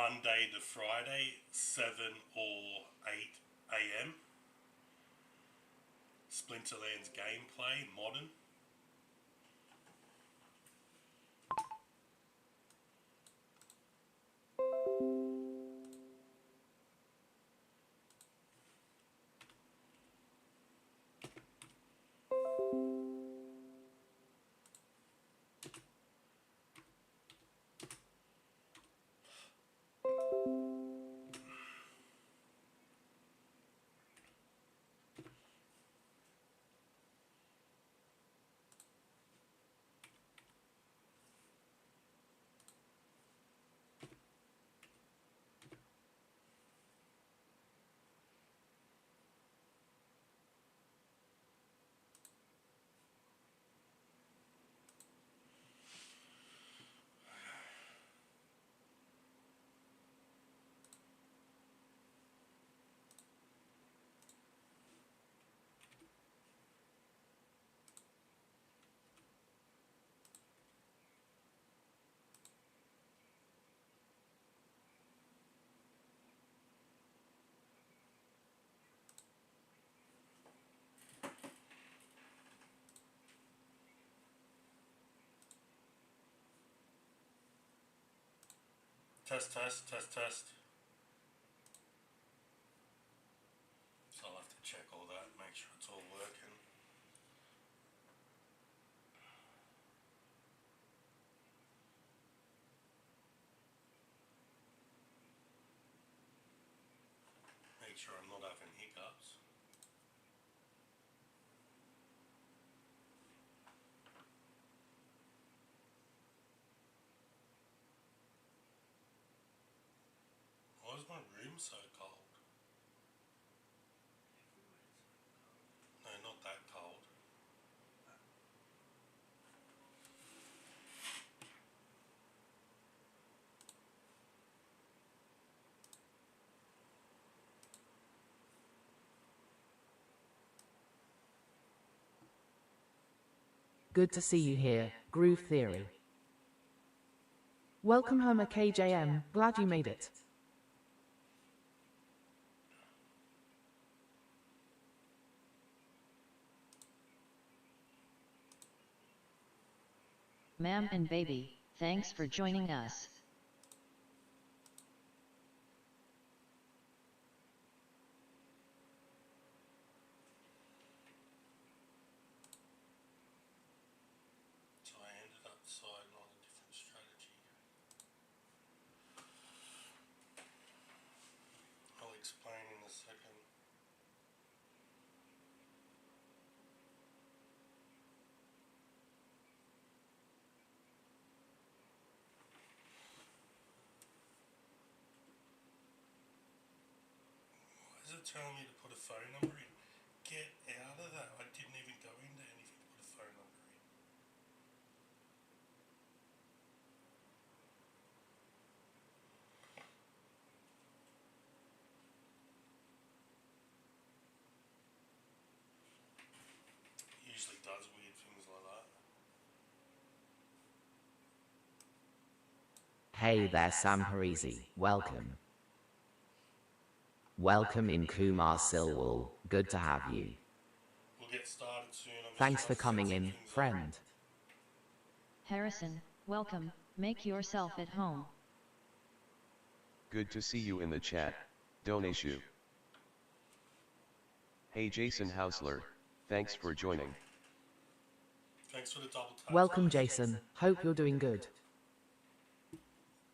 Monday to Friday, 7 or 8 a.m. Splinterlands gameplay, modern. Test, test, test, test. So I'll have to check all that, make sure it's all working. Make sure I'm not having hiccups. Why is my room so cold? No, not that cold. Good to see you here, Groove Theory. Welcome home, KJM, glad you made it. Ma'am and baby, thanks for joining us. So I ended up deciding on a different strategy. I'll explain in a second. Why is it telling me to put a phone number in? Get out of that. I didn't even go into anything to put a phone number in. It usually does weird things like that. Hey there, Sam Parisi, welcome. Welcome in Kumar Silwal, good to have you. We'll get started soon. Thanks for coming in, friend. Harrison, welcome, make yourself at home. Good to see you in the chat, don't issue. Hey Jason Hausler, thanks for joining. Thanks for the double tap. Welcome, Jason, hope you're doing good.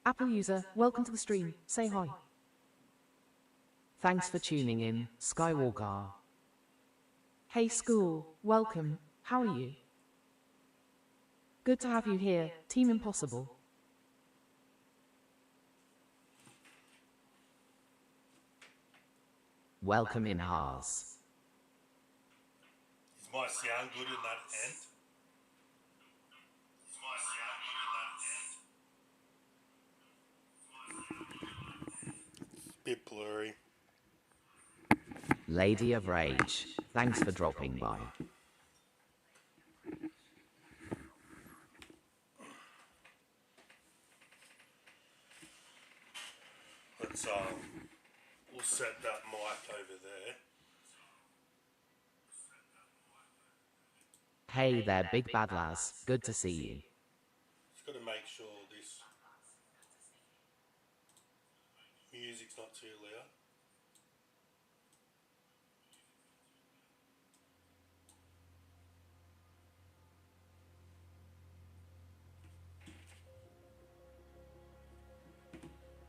Apple user, welcome to the stream, say hi. Thanks for tuning in, Skywalker. Hey school, welcome, how are you? Good to have you here, Team Impossible. Welcome in Haas. Is my sound good in that end? Bit blurry. Lady of Rage, thanks for dropping by. So we'll set that mic over there. Hey there, Big Bad Laz. Good to see you. Just got to make sure this music's not too loud.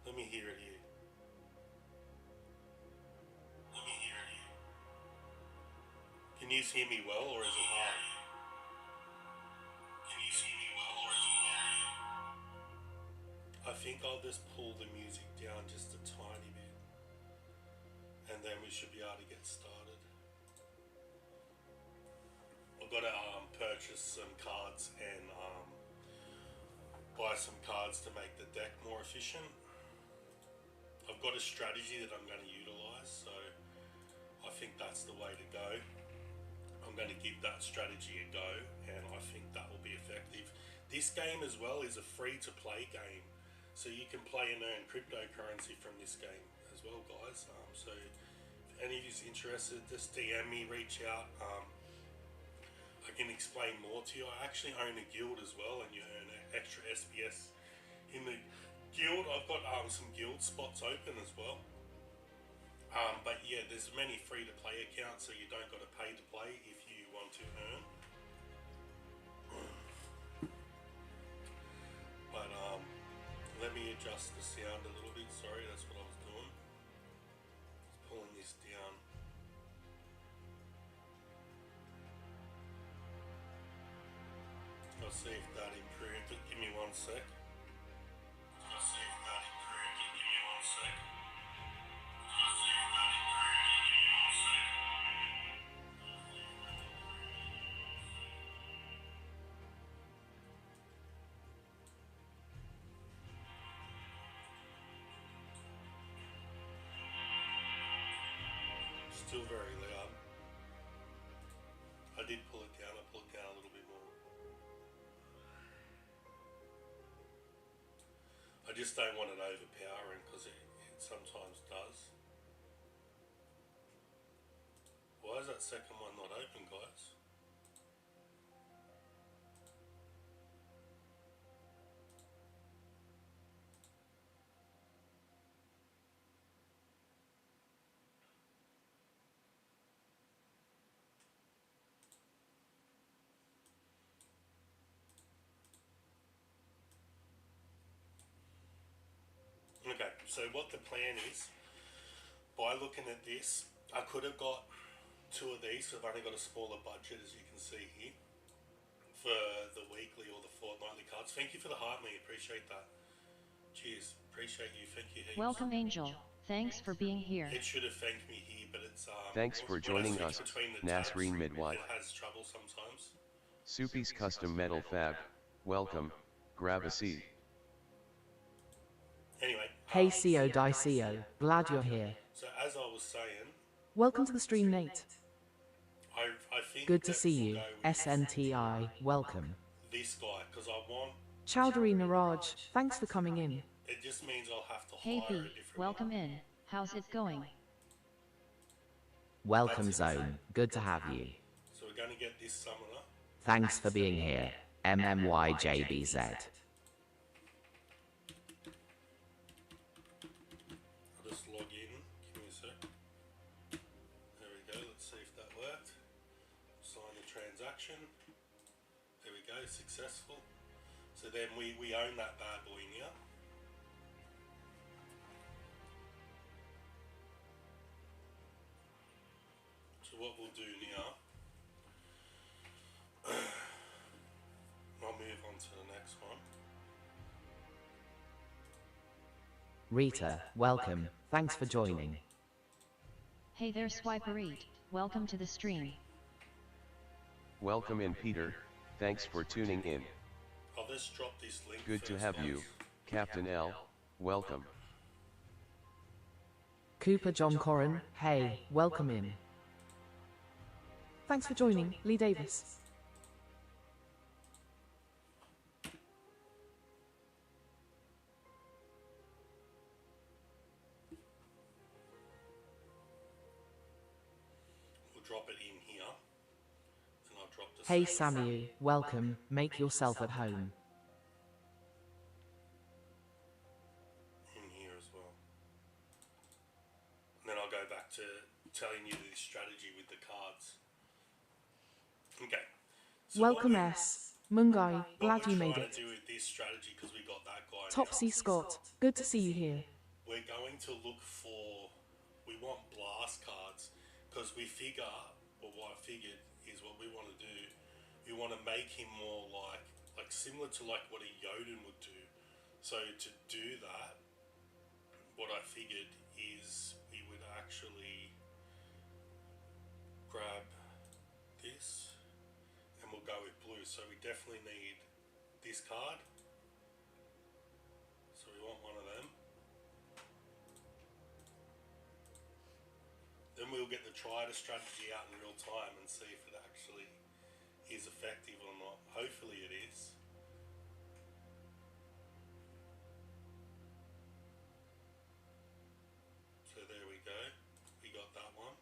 Let me hear it here. Let me hear it here. Can you hear me well, or is it hard? Can you see me well, or is it hard? I think I'll just pull the music down just a tiny bit, and then we should be able to get started. I've got to purchase some cards and buy some cards to make the deck more efficient. I've got a strategy that I'm going to utilize, so I think that's the way to go. I'm going to give that strategy a go, and I think that will be effective. This game as well is a free-to-play game, so you can play and earn cryptocurrency from this game as well, guys. So if any of you is interested, just DM me, reach out. I can explain more to you. I actually own a guild as well, and you earn extra SPS in the guild. I've got some guild spots open as well. But yeah, there's many free-to-play accounts, so you don't got to pay to play if you want to earn. But let me adjust the sound a little bit. Sorry, that's what I was doing. Just pulling this down. I'll see if that improved it. Give me 1 sec. I'll see if that improved it. Give me 1 sec. I'll see if that improved it. Give me 1 sec. Still very loud. I did pull it down. I pulled it down a little bit more. I just don't want it overpowering because it sometimes does. Why is that second one not open, guys? Okay, so what the plan is, by looking at this, I could have got 2 of these, so I've only got a smaller budget, as you can see here, for the weekly or the fortnightly cards. Thank you for the heart, me, appreciate that. Cheers, appreciate you, thank you heaps. Welcome, Angel. Thanks for being here. It should have thanked me here, but it's Thanks for joining us, Nasreen Midwife. It has trouble sometimes. Soupy's Custom Metal Fab, welcome, grab a seat. Anyway. Hey CO Dicio, glad you're here. So as I was saying, Welcome to the stream, Nate. I think Good to that see we'll you. go with SNTI, welcome. this guy, because I want, Chowdhury Niraj, thanks for coming in. it just means I'll have to Hey hire P, a different welcome in. How's it going? Welcome Zone, good to have you. So we're going to get this summoner. Thanks for being here. MMYJBZ. I'll just log in. Give me a sec. There we go. Let's see if that worked. Sign the transaction. There we go. Successful. So then we own that bad boy now. So what we'll do now, I'll move on to the next one. Rita, welcome, thanks for joining. Hey there, Swipereat. Welcome to the stream. Welcome in, Peter, thanks for tuning in. I'll just drop this link. Good to first, have guys. you, Captain L, welcome. Cooper John Corrin, hey, welcome in. Thanks for joining, Lee Davis. Hey Samu, welcome, make yourself at home. in here as well. And then I'll go back to telling you this strategy with the cards. Okay. So Welcome S. Mungai, glad you made What we're trying it. to do with this strategy, because we got that guy Topsy Scott, good to see you here. we're going to look for, we want blast cards, because we figure, or what I figured is what we want to do, we want to make him more like similar to like what a Jotun would do. So to do that, what I figured is we would actually grab this and we'll go with blue. So we definitely need this card. So we want one of them. Then we'll get the Triad strategy out in real time and see if it actually is effective or not. Hopefully it is. So there we go. We got that one.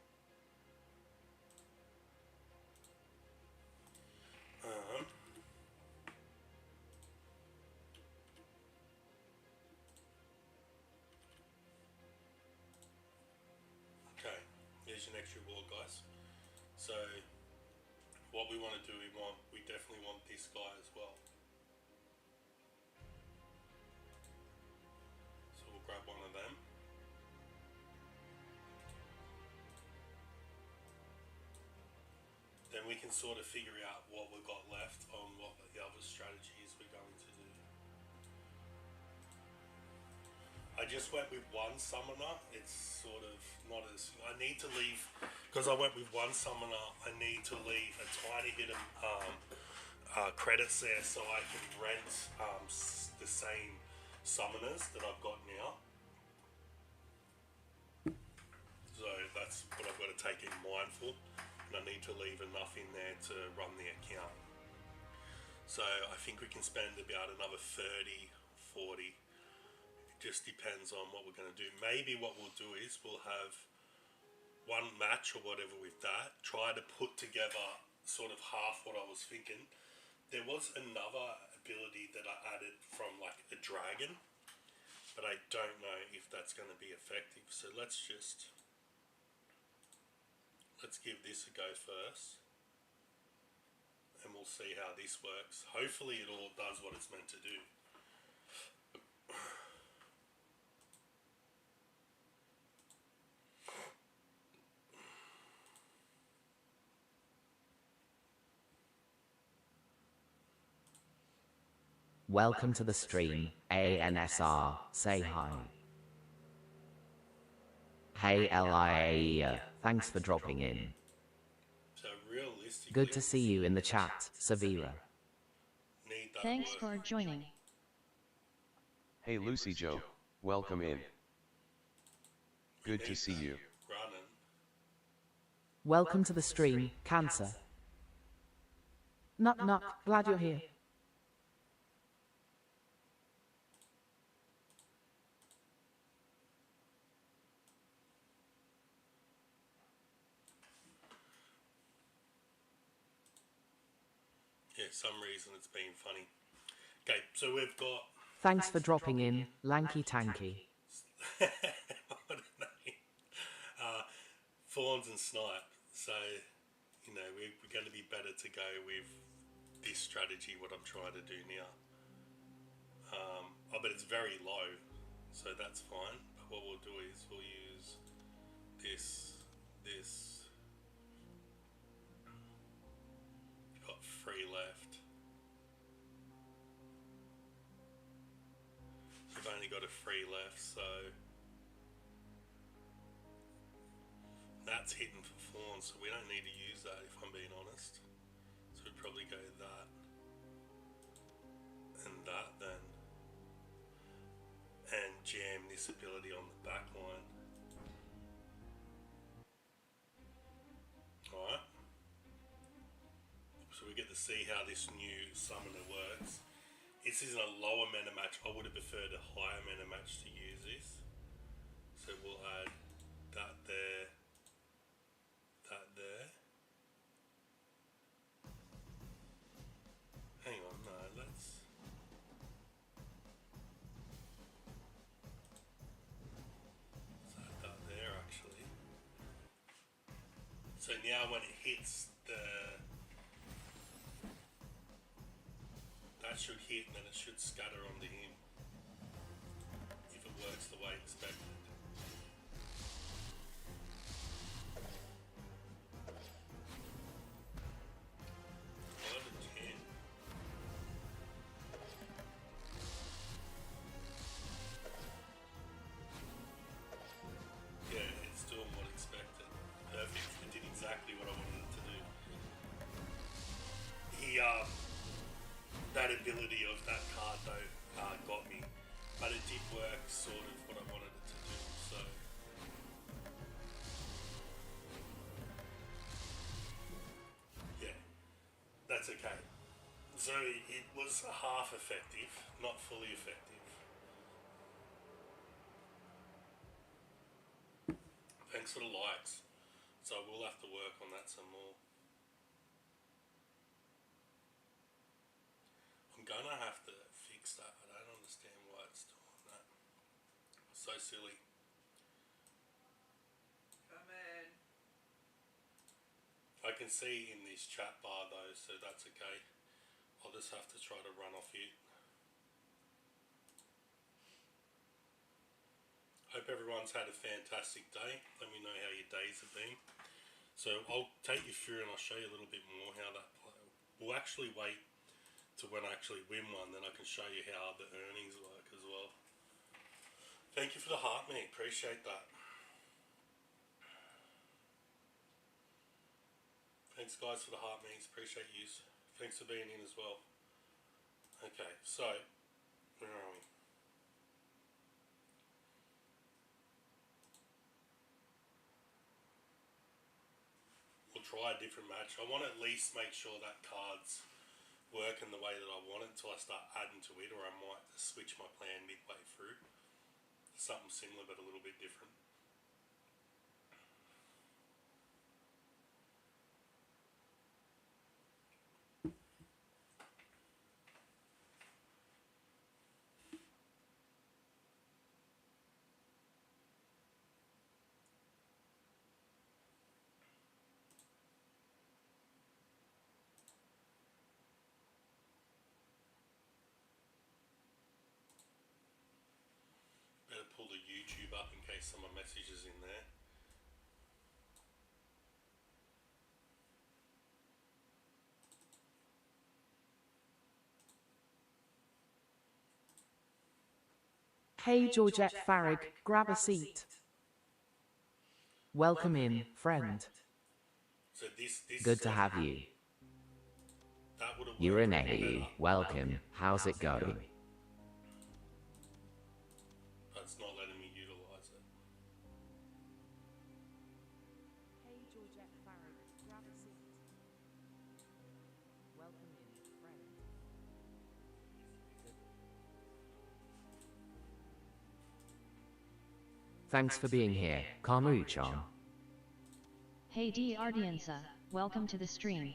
Okay, here's your next reward, guys. So what we want to do, we definitely want this guy as well. So we'll grab one of them. Then we can sort of figure out what we've got left on what the other strategies we're going to do. I just went with one summoner. It's sort of not as, I need to leave, because I went with one summoner, I need to leave a tiny bit of credits there so I can rent the same summoners that I've got now. So that's what I've got to take in mindful, and I need to leave enough in there to run the account. So I think we can spend about another 30, 40. Just depends on what we're going to do. Maybe what we'll do is we'll have one match or whatever with that, try to put together sort of half what I was thinking. There was another ability that I added from like a dragon, but I don't know if that's going to be effective. So let's give this a go first, and we'll see how this works. Hopefully it all does what it's meant to do. Welcome to the stream, ANSR, say hi. Hey LIAE, thanks for dropping in. So realistically, Good to see you in the chat, Savira. need that Thanks work. for joining. Hey Lucy Joe, welcome in. Good to Need see that you. running. Welcome to the stream, Cancer. Nuck nuck, glad you're here. Yeah, some reason it's been funny. Okay, so we've got Thanks for dropping in, Lanky Tanky. what a name. Fawns and Snipe. So, you know, we're going to be better to go with this strategy, what I'm trying to do now. But it's very low, so that's fine. But what we'll do is we'll use this. We've got 3 left. We've only got a 3 left, so that's hidden for Fawns, so we don't need to use that if I'm being honest. So we'd probably go that and that then, and jam this ability on the back line. Alright, so we get to see how this new summoner works. This isn't a lower mana match. I would have preferred a higher mana match to use this. So we'll add that there, that there. So now when it hits that should hit, and then it should scatter onto him if it works the way expected. That ability of that card though got me, but it did work sort of what I wanted it to do, so yeah, that's okay. So it was half effective, not fully effective. Thanks for the likes, so we'll have to work on that some more. I'm gonna have to fix that. I don't understand why it's doing that. So silly. Come in. I can see in this chat bar though, so that's okay. I'll just have to try to run off it. Hope everyone's had a fantastic day. Let me know how your days have been. So I'll take you through and I'll show you a little bit more how that play. We'll actually wait to when I actually win one, then I can show you how the earnings work as well. Thank you for the heart, mate. Appreciate that. Thanks guys for the heart, mates. Appreciate you. Thanks for being in as well. Okay, so where are we? We'll try a different match. I want to at least make sure that cards work in the way that I want it until I start adding to it, or I might switch my plan midway through. Something similar but a little bit different. Better pull the YouTube up in case someone messages in there. Hey Georgette Farrig, grab a seat. Welcome in, friend. So this Good to have you. That would have Urinate, welcome. How's it going? That's not letting me utilize it. Hey Georgette Farrig, grab a seat. Welcome in, friend. Thanks for being here, Kamu-chan. Hey D Ardiansa, welcome to the stream.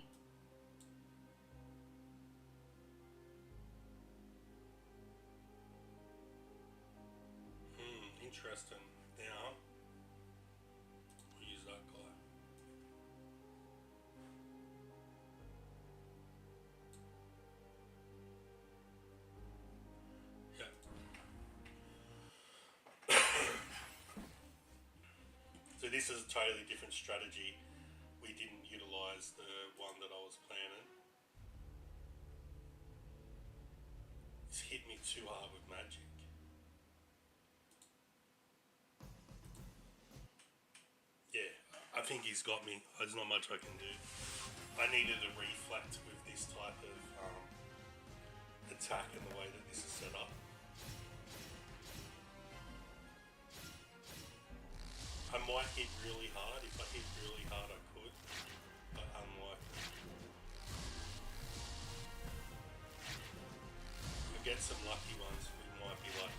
Interesting. Now, we'll use that guy. Yeah. So this is a totally different strategy. We didn't utilize the one that I was planning. It's hit me too hard with magic. Yeah, I think he's got me. There's not much I can do. I needed a reflect with this type of attack and the way that this is set up. I might hit really hard. If I hit really hard, I could, but unlikely. If we get some lucky ones, we might be lucky.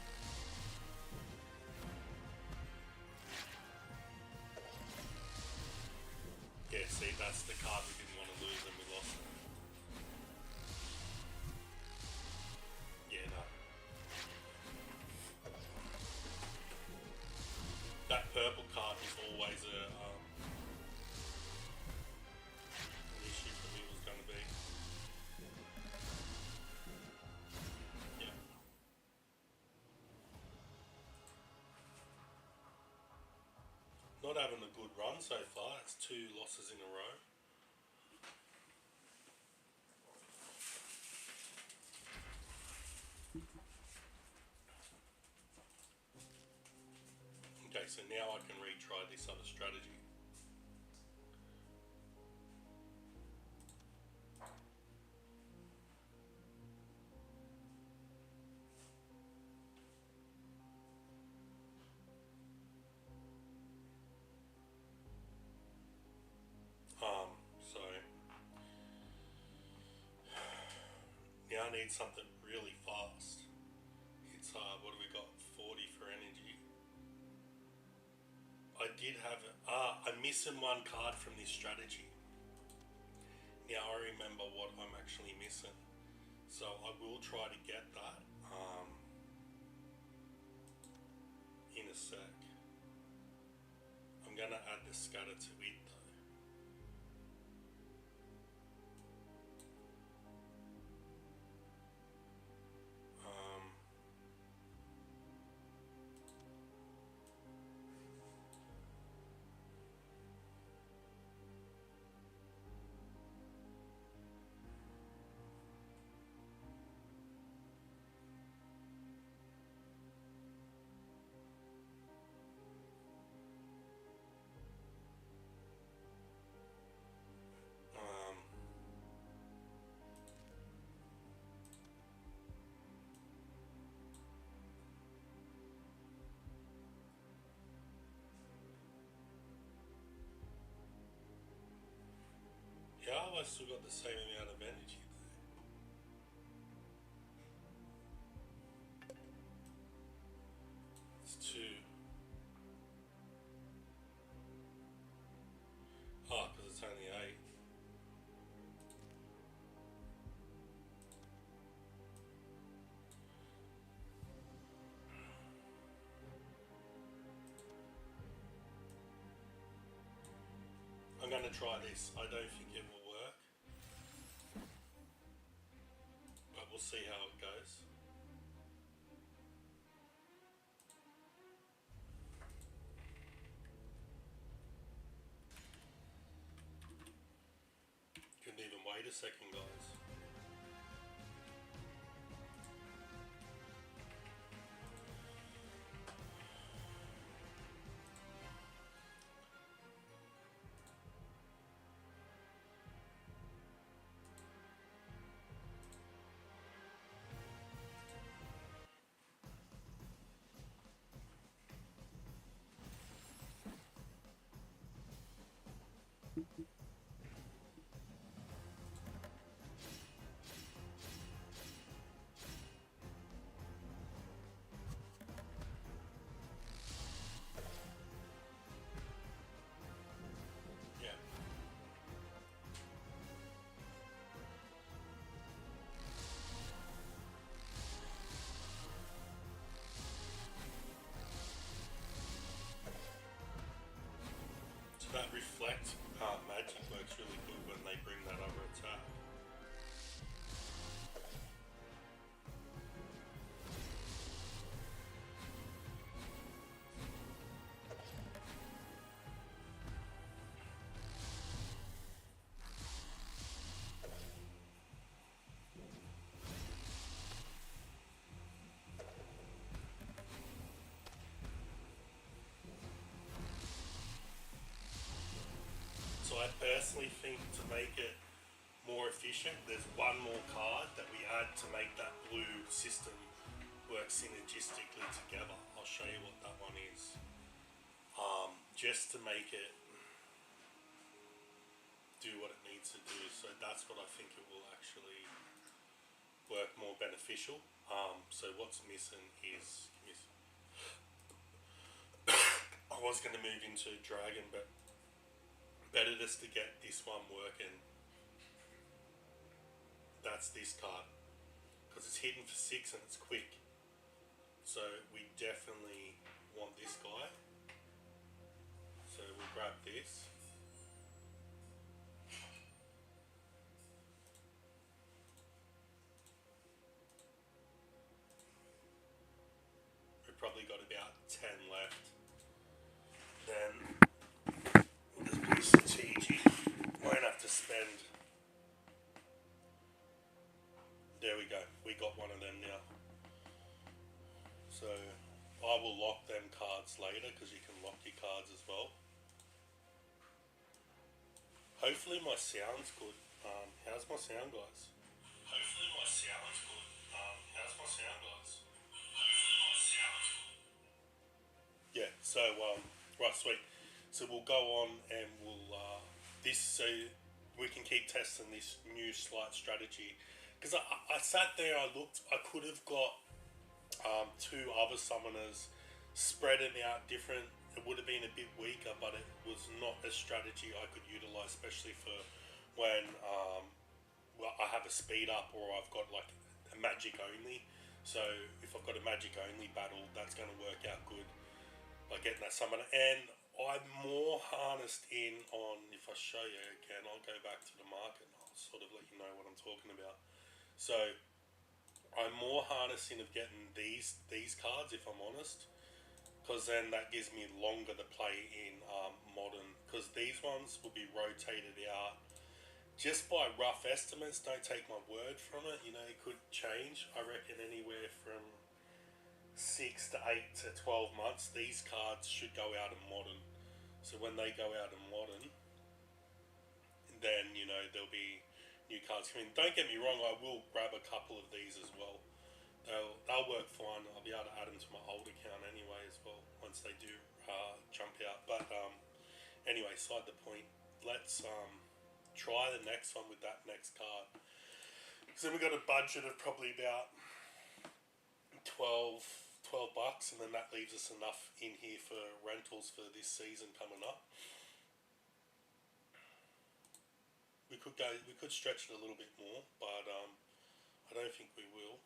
Yeah, see, that's the card we didn't want to lose and we lost it. Yeah, no. That purple card was always a not having a good run so far. It's 2 losses in a row. Okay, so now I can retry this other strategy. So now I need something really fast. It's what do we got? 40 for energy. I did have I'm missing 1 card from this strategy. Now I remember what I'm actually missing, so I will try to get that in a sec. I'm gonna add the scatter to it though. Yeah, I still got the same amount of energy there. It's 2. Oh, because it's only 8. I'm going to try this. I don't think it will work, but we'll see how it goes. Couldn't even wait a second, guys. Yeah. So that reflect magic works really good when they bring that over attack. So I personally think to make it more efficient, there's 1 more card that we add to make that blue system work synergistically together. I'll show you what that one is. Just to make it do what it needs to do. So that's what I think it will actually work more beneficial. So what's missing is I was going to move into Dragon, but better just to get this one working. That's this card, because it's hitting for 6 and it's quick. So we definitely want this guy. So we'll grab this. We've probably got about 10 left. Then There we go. We got one of them now. So I will lock them cards later because you can lock your cards as well. Hopefully my sound's good. How's my sound, guys? Hopefully my sound's good. How's my sound, guys? Hopefully my sound's good. Yeah. So right, sweet. So we'll go on and we'll so we can keep testing this new slight strategy. Because I sat there, I looked, I could have got two other summoners, spread them out different. It would have been a bit weaker, but it was not a strategy I could utilize, especially for when I have a speed up or I've got like a magic only. So if I've got a magic only battle, that's going to work out good by getting that summoner. And I'm more harnessed in on, if I show you again, I'll go back to the market and I'll sort of let you know what I'm talking about. So I'm more harnessing of getting these cards, if I'm honest, because then that gives me longer to play in modern, because these ones will be rotated out just by rough estimates. Don't take my word from it, you know, it could change. I reckon anywhere from 6 to 8 to 12 months these cards should go out in modern. So when they go out in modern, then, you know, there'll be new cards coming. Don't get me wrong, I will grab a couple of these as well. They'll work fine. I'll be able to add them to my old account anyway as well once they do jump out. But anyway, side the point. Let's try the next one with that next card. So then we've got a budget of probably about 12 bucks, and then that leaves us enough in here for rentals for this season coming up. We could stretch it a little bit more, but I don't think we will.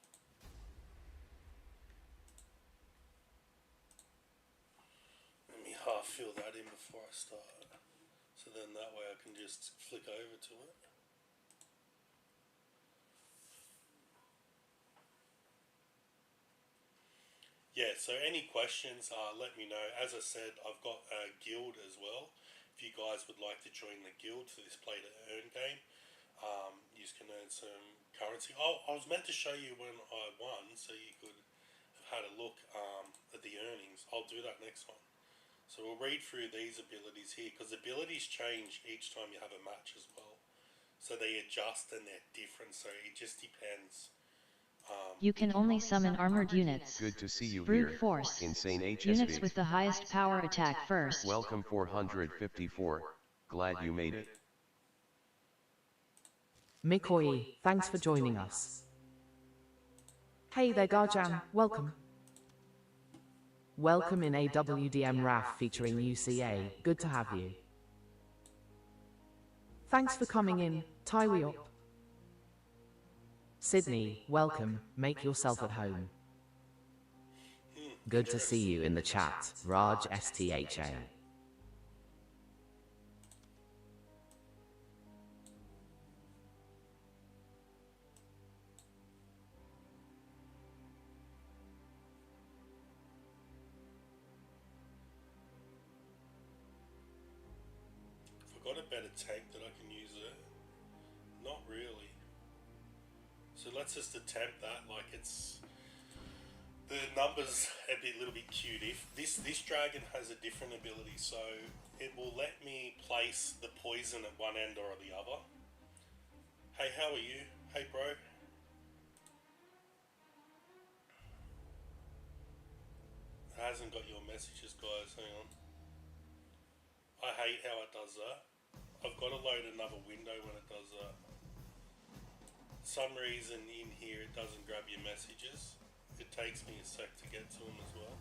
Let me half fill that in before I start, so then that way I can just flick over to it. Yeah, so any questions, let me know. As I said, I've got a guild as well. If you guys would like to join the guild for this play to earn game, you can earn some currency. I was meant to show you when I won, so you could have had a look at the earnings. I'll do that next one. So we'll read through these abilities here, because abilities change each time you have a match as well. So they adjust and they're different, so it just depends. You can only summon armored units. Good to see you Brute here. force. Insane HSV. Units with the highest power attack first. Welcome 454. Glad you made it. Mikoi, thanks for joining us. Hey there Garjan, welcome. Welcome in AWDM RAF featuring UCA, good to have you. Thanks for coming in, Taiwiop. Sydney, welcome, make yourself at home. Good to see you in the chat, Raj STHA. Got a better tank that I can use there? Not really. So let's just attempt that. Like, it's the numbers a little bit cute. If this dragon has a different ability, so it will let me place the poison at one end or the other. Hey, how are you? Hey, bro. It hasn't got your messages, guys. Hang on. I hate how it does that. I've got to load another window when it does that. Some reason in here it doesn't grab your messages. It takes me a sec to get to them as well.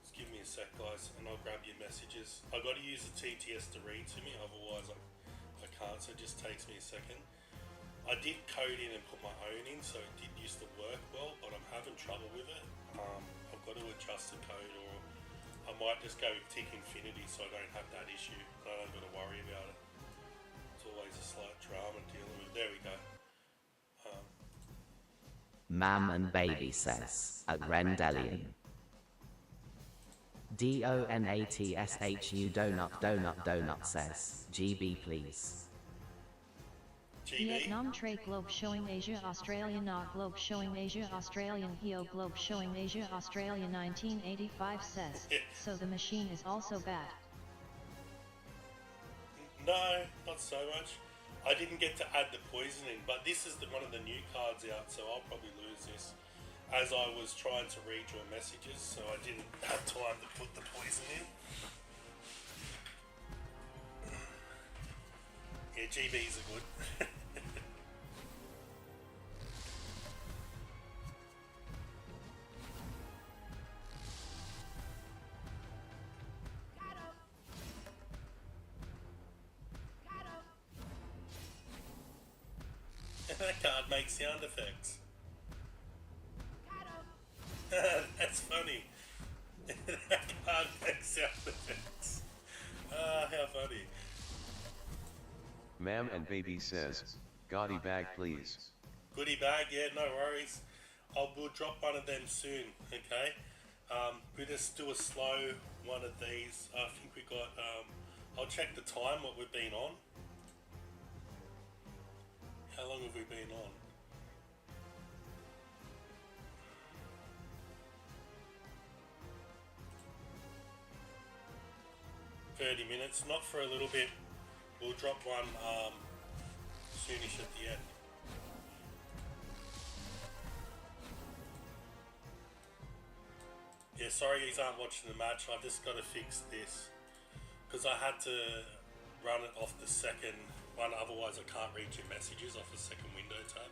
Just give me a sec, guys, and I'll grab your messages. I've got to use the TTS to read to me, otherwise I can't, so it just takes me a second. I did code in and put my own in, so it did used to work well, but I'm having trouble with it. I've got to adjust the code, or I might just go with Tick Infinity so I don't have that issue. I don't got to worry about it. It's always a slight drama dealing with. There we go. Mam and Baby says, at Rendelian. DONATSHU donut says, GB please. GB. Vietnam trait globe showing Asia Australia not globe showing Asia Australian Heo globe showing Asia Australia 1985 says, so the machine is also bad. No, not so much. I didn't get to add the poisoning, but this is one of the new cards out, so I'll probably lose this. As I was trying to read your messages, so I didn't have time to put the poison in. Yeah, GBs are good. That card makes sound effects. That's funny. That card makes sound effects. Ah, how funny. Mam and Baby says, Gotti bag please. Goodie bag, yeah, no worries. We'll drop one of them soon, okay? We just do a slow one of these. I think we got, I'll check the time, what we've been on. How long have we been on? $30, not for a little bit. We'll drop one soonish at the end. Yeah, sorry you aren't watching the match. I've just got to fix this because I had to run it off the second one, otherwise I can't read your messages off the second window tab.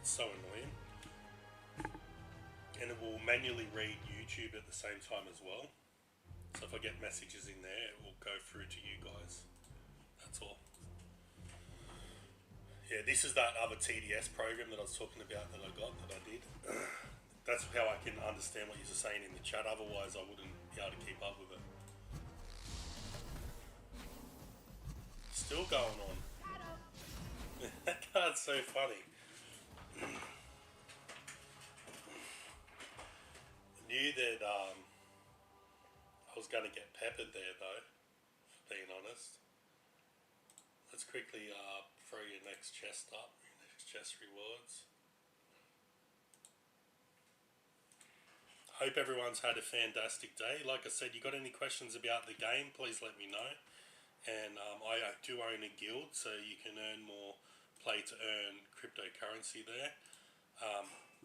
It's so annoying. And it will manually read YouTube at the same time as well. So if I get messages in there, it will go through to you guys. That's all. Yeah, this is that other TDS program that I was talking about that I got, that I did. That's how I can understand what you're saying in the chat, otherwise I wouldn't be able to keep up with it. Still going on. That card's so funny. Knew that I was going to get peppered there though, for being honest. Let's quickly throw your next chest up, your next chest rewards. Hope everyone's had a fantastic day. Like I said, you got any questions about the game, please let me know. And I do own a guild, so you can earn more play to earn cryptocurrency there.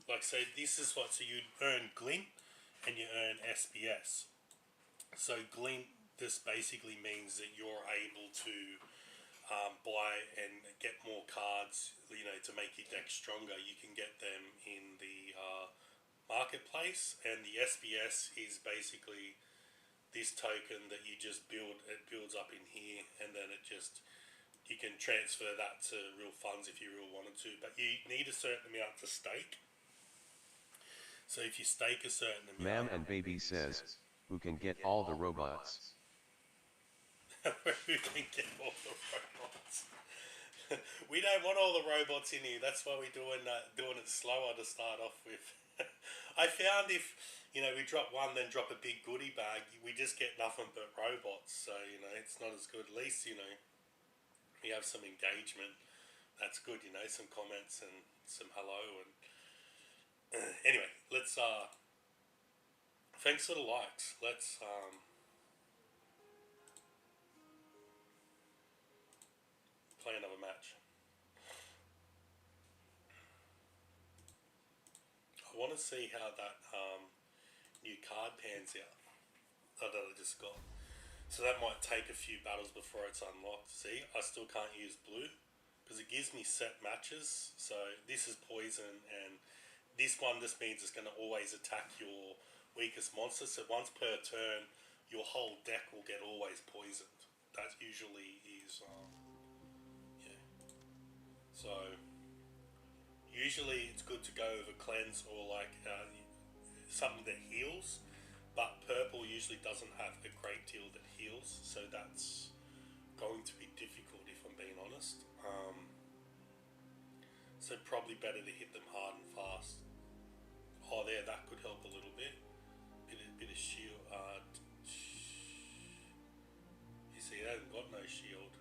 Like I said, this is what, so you earn Glint and you earn SBS. So Glint, this basically means that you're able to buy and get more cards, you know, to make your deck stronger. You can get them in the marketplace, and the SBS is basically this token that you just build. It builds up in here, and then it just, you can transfer that to real funds if you really wanted to, but you need a certain amount to stake. So if you stake a certain amount... Mam and Baby says, who can get all the robots? Who can get all the robots? We don't want all the robots in here. That's why we're doing it slower to start off with. I found if, you know, we drop one then drop a big goodie bag, we just get nothing but robots. So, you know, it's not as good. At least, you know, we have some engagement. That's good, you know, some comments and some hello. And anyway, let's thanks for the likes. Let's play another match. I want to see how that new card pans out that I just got. So that might take a few battles before it's unlocked. See, I still can't use blue because it gives me set matches. So this is poison, and this one just means it's going to always attack your weakest monster. So once per turn, your whole deck will get always poisoned. That usually is, yeah. So usually it's good to go with a cleanse or like something that heals, but purple usually doesn't have a great deal that heals, so that's going to be difficult if I'm being honest. So probably better to hit them hard and fast. Oh, there, that could help a little bit. Bit of shield. You see, they haven't got no shield.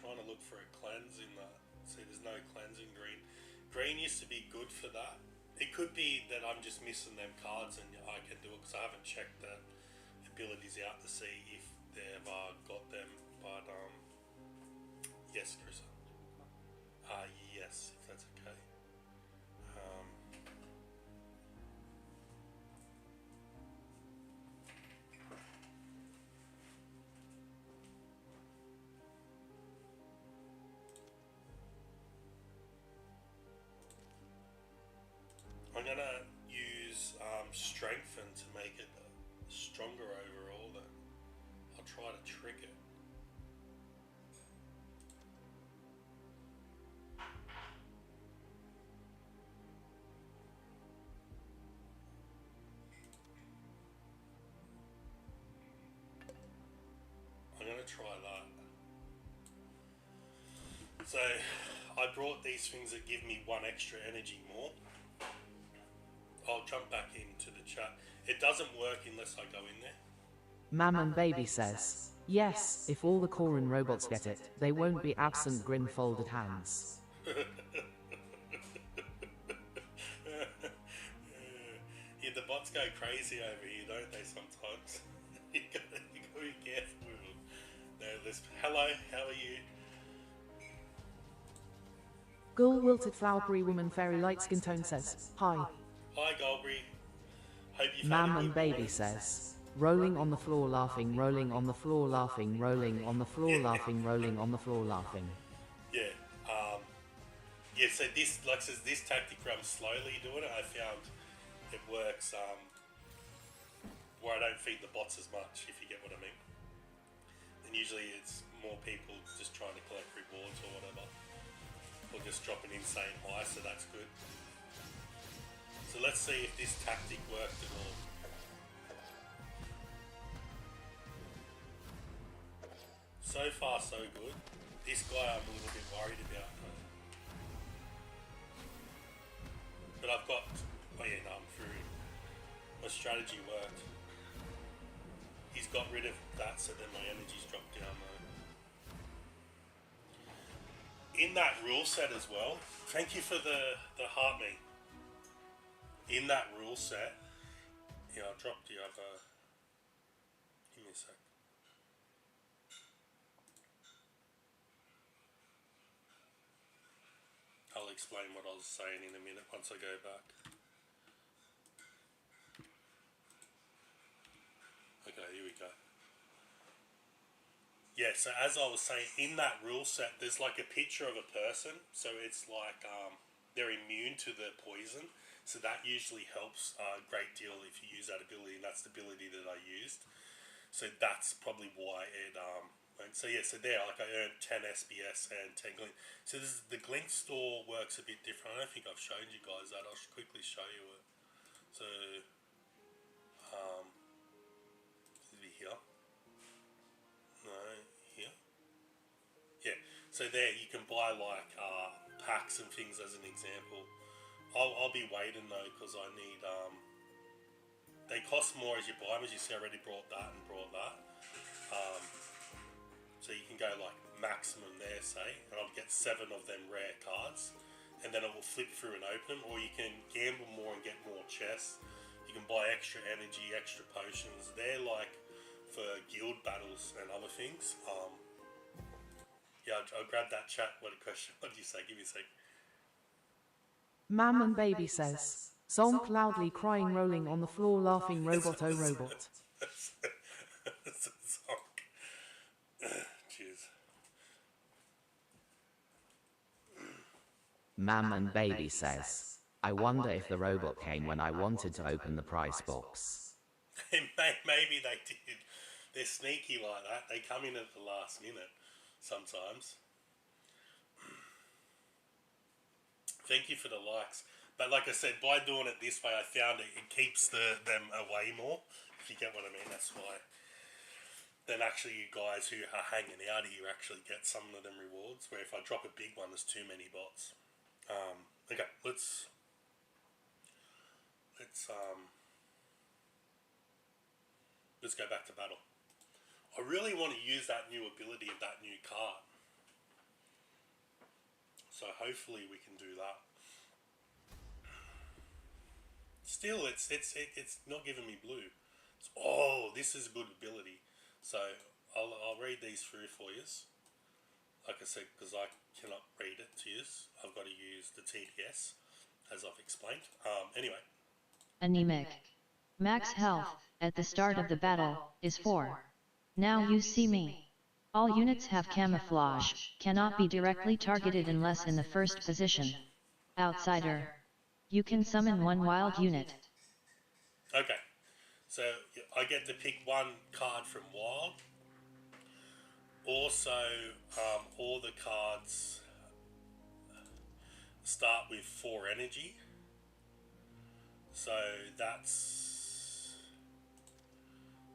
trying to look for a cleanse in that. See, there's no cleanse in green. Green used to be good for that. It could be that I'm just missing them cards and I can do it because I haven't checked the abilities out to see if they've got them. But yes, Chris. Yes, if that's okay. I'm gonna use strengthen to make it stronger overall. Then I'll try to trick it. I'm gonna try that. So I brought these things that give me 1 extra energy more. I'll jump back into the chat. It doesn't work unless I go in there. Mammon Baby says, yes, if all the Koran robots get it, they won't be absent grin folded hands. Yeah, the bots go crazy over here, don't they, sometimes? you gotta be careful with them. No, hello, how are you? Gull Wilted Flowery Woman Fairy Light Skin Tone says, hi. Hi, Golbury. Hope you found Mammon good Baby morning. says, rolling on the floor laughing, rolling on the floor laughing, rolling on the floor laughing, rolling on the floor laughing. Yeah, yeah, so this, like says, this tactic where I'm slowly doing it, I found it works, where I don't feed the bots as much, if you get what I mean. And usually it's more people just trying to collect rewards or whatever. Or just drop an insane high, so that's good. So let's see if this tactic worked at all. So far so good. This guy I'm a little bit worried about though. But I've got, oh yeah, no, I'm through. My strategy worked. He's got rid of that, so then my energy's dropped down though. In that rule set as well, thank you for the heart me. In that rule set, yeah, I'll drop the other, give me a sec. I'll explain what I was saying in a minute once I go back. Okay, here we go. Yeah, so as I was saying, in that rule set, there's like a picture of a person. So it's like they're immune to the poison. So that usually helps a great deal if you use that ability, and that's the ability that I used. So that's probably why it went. So yeah, so there, like I earned 10 SBS and 10 glint. So this is, the glint store works a bit different. I don't think I've shown you guys that. I'll quickly show you it. So, is it here? No, here? Yeah, so there you can buy like packs and things as an example. I'll be waiting though because I need, they cost more as you buy them. As you see, I already brought that and brought that. So you can go like maximum there, say, and I'll get 7 of them rare cards, and then it will flip through and open, or you can gamble more and get more chests. You can buy extra energy, extra potions. They're like for guild battles and other things. Yeah, I'll grab that chat. What a question. What did you say? Give me a sec. Mammon Baby says, zonk loudly crying rolling on the floor laughing robot oh robot. Cheers. Mammon Baby says, I wonder if the robot came when I wanted to open the price box. Maybe they did. They're sneaky like that. They come in at the last minute sometimes. Thank you for the likes. But like I said, by doing it this way, I found it keeps them away more, if you get what I mean. That's why. Then actually you guys who are hanging out here actually get some of them rewards, where if I drop a big one, there's too many bots. Okay, let's go back to battle. I really want to use that new ability of that new card. So hopefully we can do that. Still, it's not giving me blue. Oh, this is a good ability. So I'll read these through for you. Like I said, because I cannot read it to you, I've got to use the TDS, as I've explained. Anyway. Anemic. Max health, at the start of the battle, is 4. Now you see me. All units have camouflage, cannot be directly targeted unless in the first position. Outsider. You can summon one wild unit. Okay, so I get to pick one card from wild. Also, all the cards start with 4 energy. So that's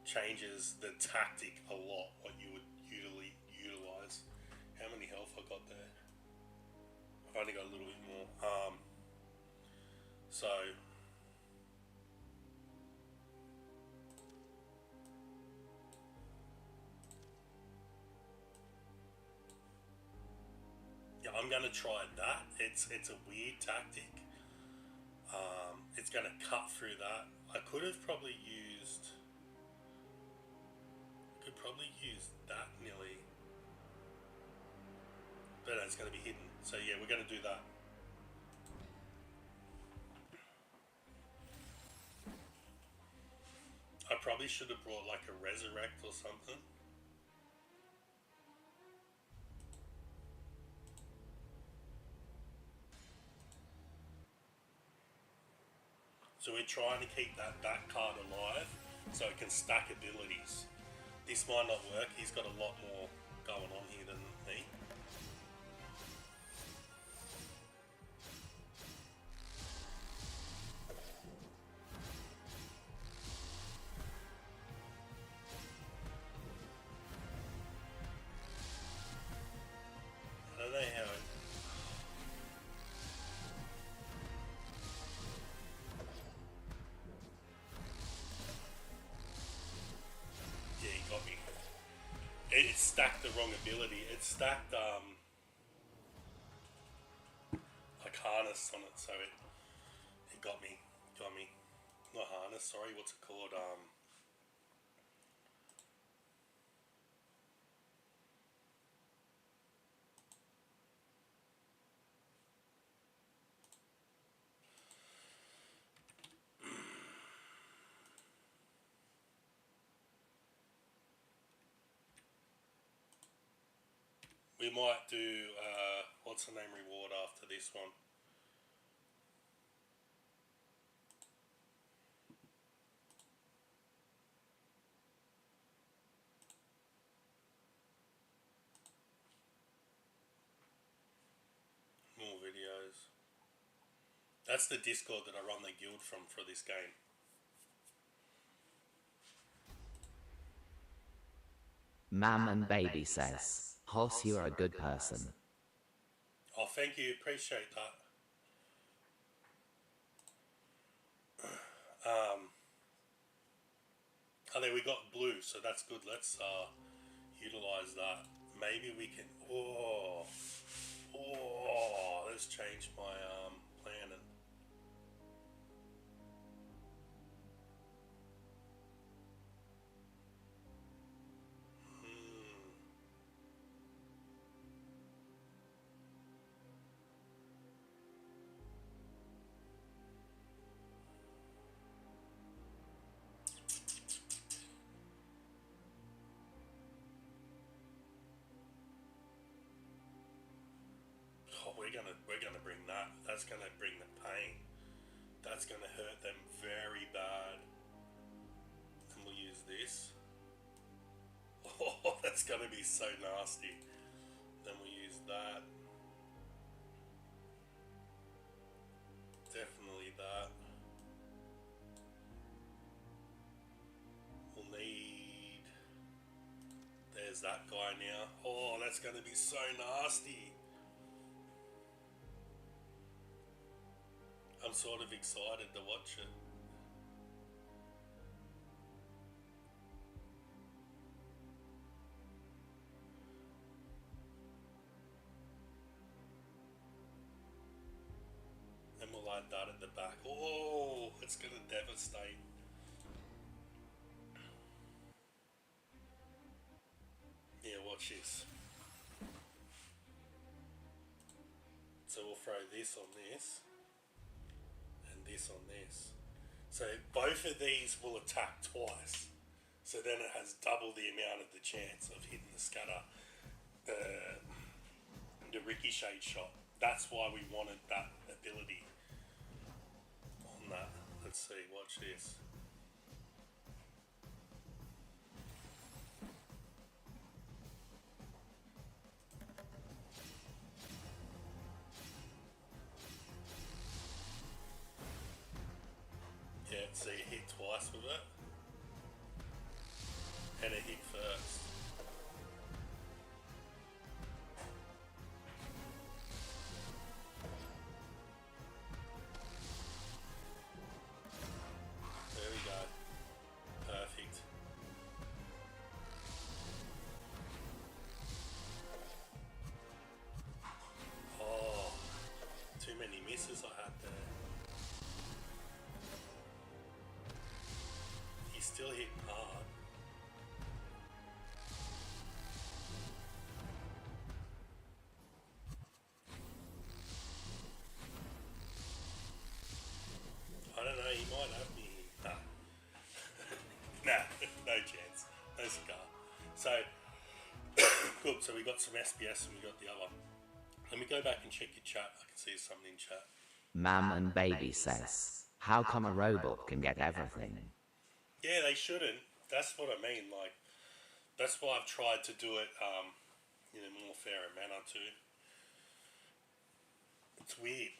changes the tactic a lot, what you would usually utilize. How many health I got there? I've only got a little bit more. So yeah, I'm gonna try that. It's a weird tactic. It's gonna cut through that. I could have probably used. Could probably use that nearly, but it's gonna be hidden. So yeah, we're gonna do that. I probably should have brought like a resurrect or something. So we're trying to keep that card alive so it can stack abilities. This might not work, he's got a lot more going on here than me. I don't know how it... Yeah, he got me. It stacked the wrong ability. It stacked like harness on it, so it got me. Not harness, sorry, what's it called? We might do, what's the name reward after this one? More videos. That's the Discord that I run the guild from for this game. Mam and Baby says, Hoss, you're a good person. Oh, thank you. Appreciate that. Oh, there we got blue, so that's good. Let's utilize that. Maybe we can. Oh, let's change my plan. Oh, we're gonna bring that. That's gonna bring the pain. That's gonna hurt them very bad. And we'll use this. Oh, that's gonna be so nasty. Then we'll use that. Definitely that. We'll need. There's that guy now. Oh, that's gonna be so nasty. I'm sort of excited to watch it. like that at the back. Oh, it's going to devastate. Yeah, watch this. So we'll throw this on this, and this on this. So both of these will attack twice. So then it has double the amount of the chance of hitting the scatter, the ricochet shot. That's why we wanted that ability on that. Let's see, watch this. Yeah, so you hit twice with it. And it hit first. There we go. Perfect. Oh, too many misses I had there. He's still hitting hard. I don't know, he might have me. Nah. Nah, no chance. No cigar. So, good, so we got some SPS and we got the other. Let me go back and check your chat. I can see something in chat. Mam and Baby says, how come a robot can get everything? Yeah, they shouldn't. That's what I mean. Like, that's why I've tried to do it in a more fairer manner too. It's weird.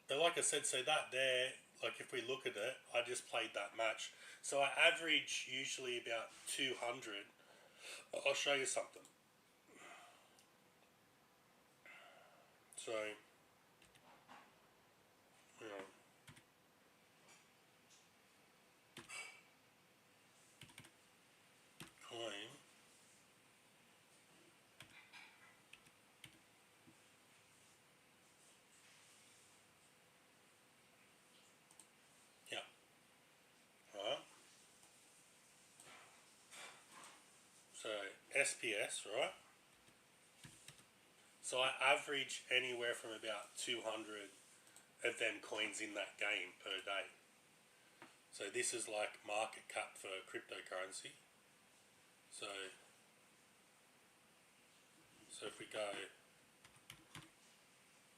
But like I said, so that there, like if we look at it, I just played that match. So I average usually about 200. I'll show you something. So, you know. Time. Yeah. Right. So SPS, right? So I average anywhere from about 200 of them coins in that game per day. So this is like market cap for cryptocurrency. So if we go,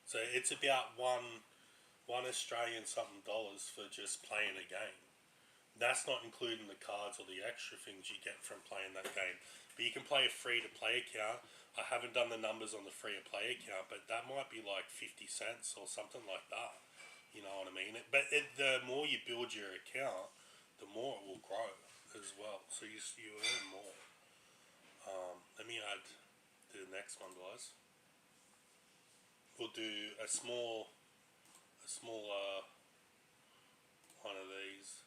so it's about one Australian something dollars for just playing a game. That's not including the cards or the extra things you get from playing that game. But you can play a free-to-play account. I haven't done the numbers on the free-to-play account, but that might be like 50 cents or something like that. You know what I mean? The more you build your account, the more it will grow as well. So you earn more. Let me add the next one, guys. We'll do a small one of these.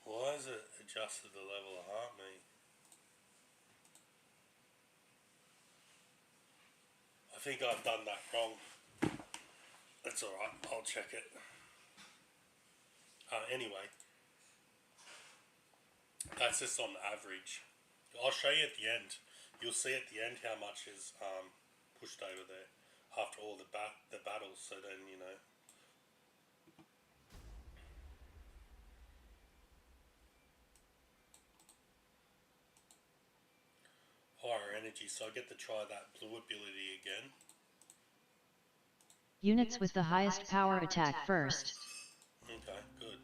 Why is it adjusted the level of heartbeat? I think I've done that wrong. That's alright, I'll check it. Anyway, that's just on average. I'll show you at the end. You'll see at the end how much is pushed over there after all the battles. So then, you know. Higher energy, so I get to try that blue ability again. Units with the highest power attack first. Okay, good.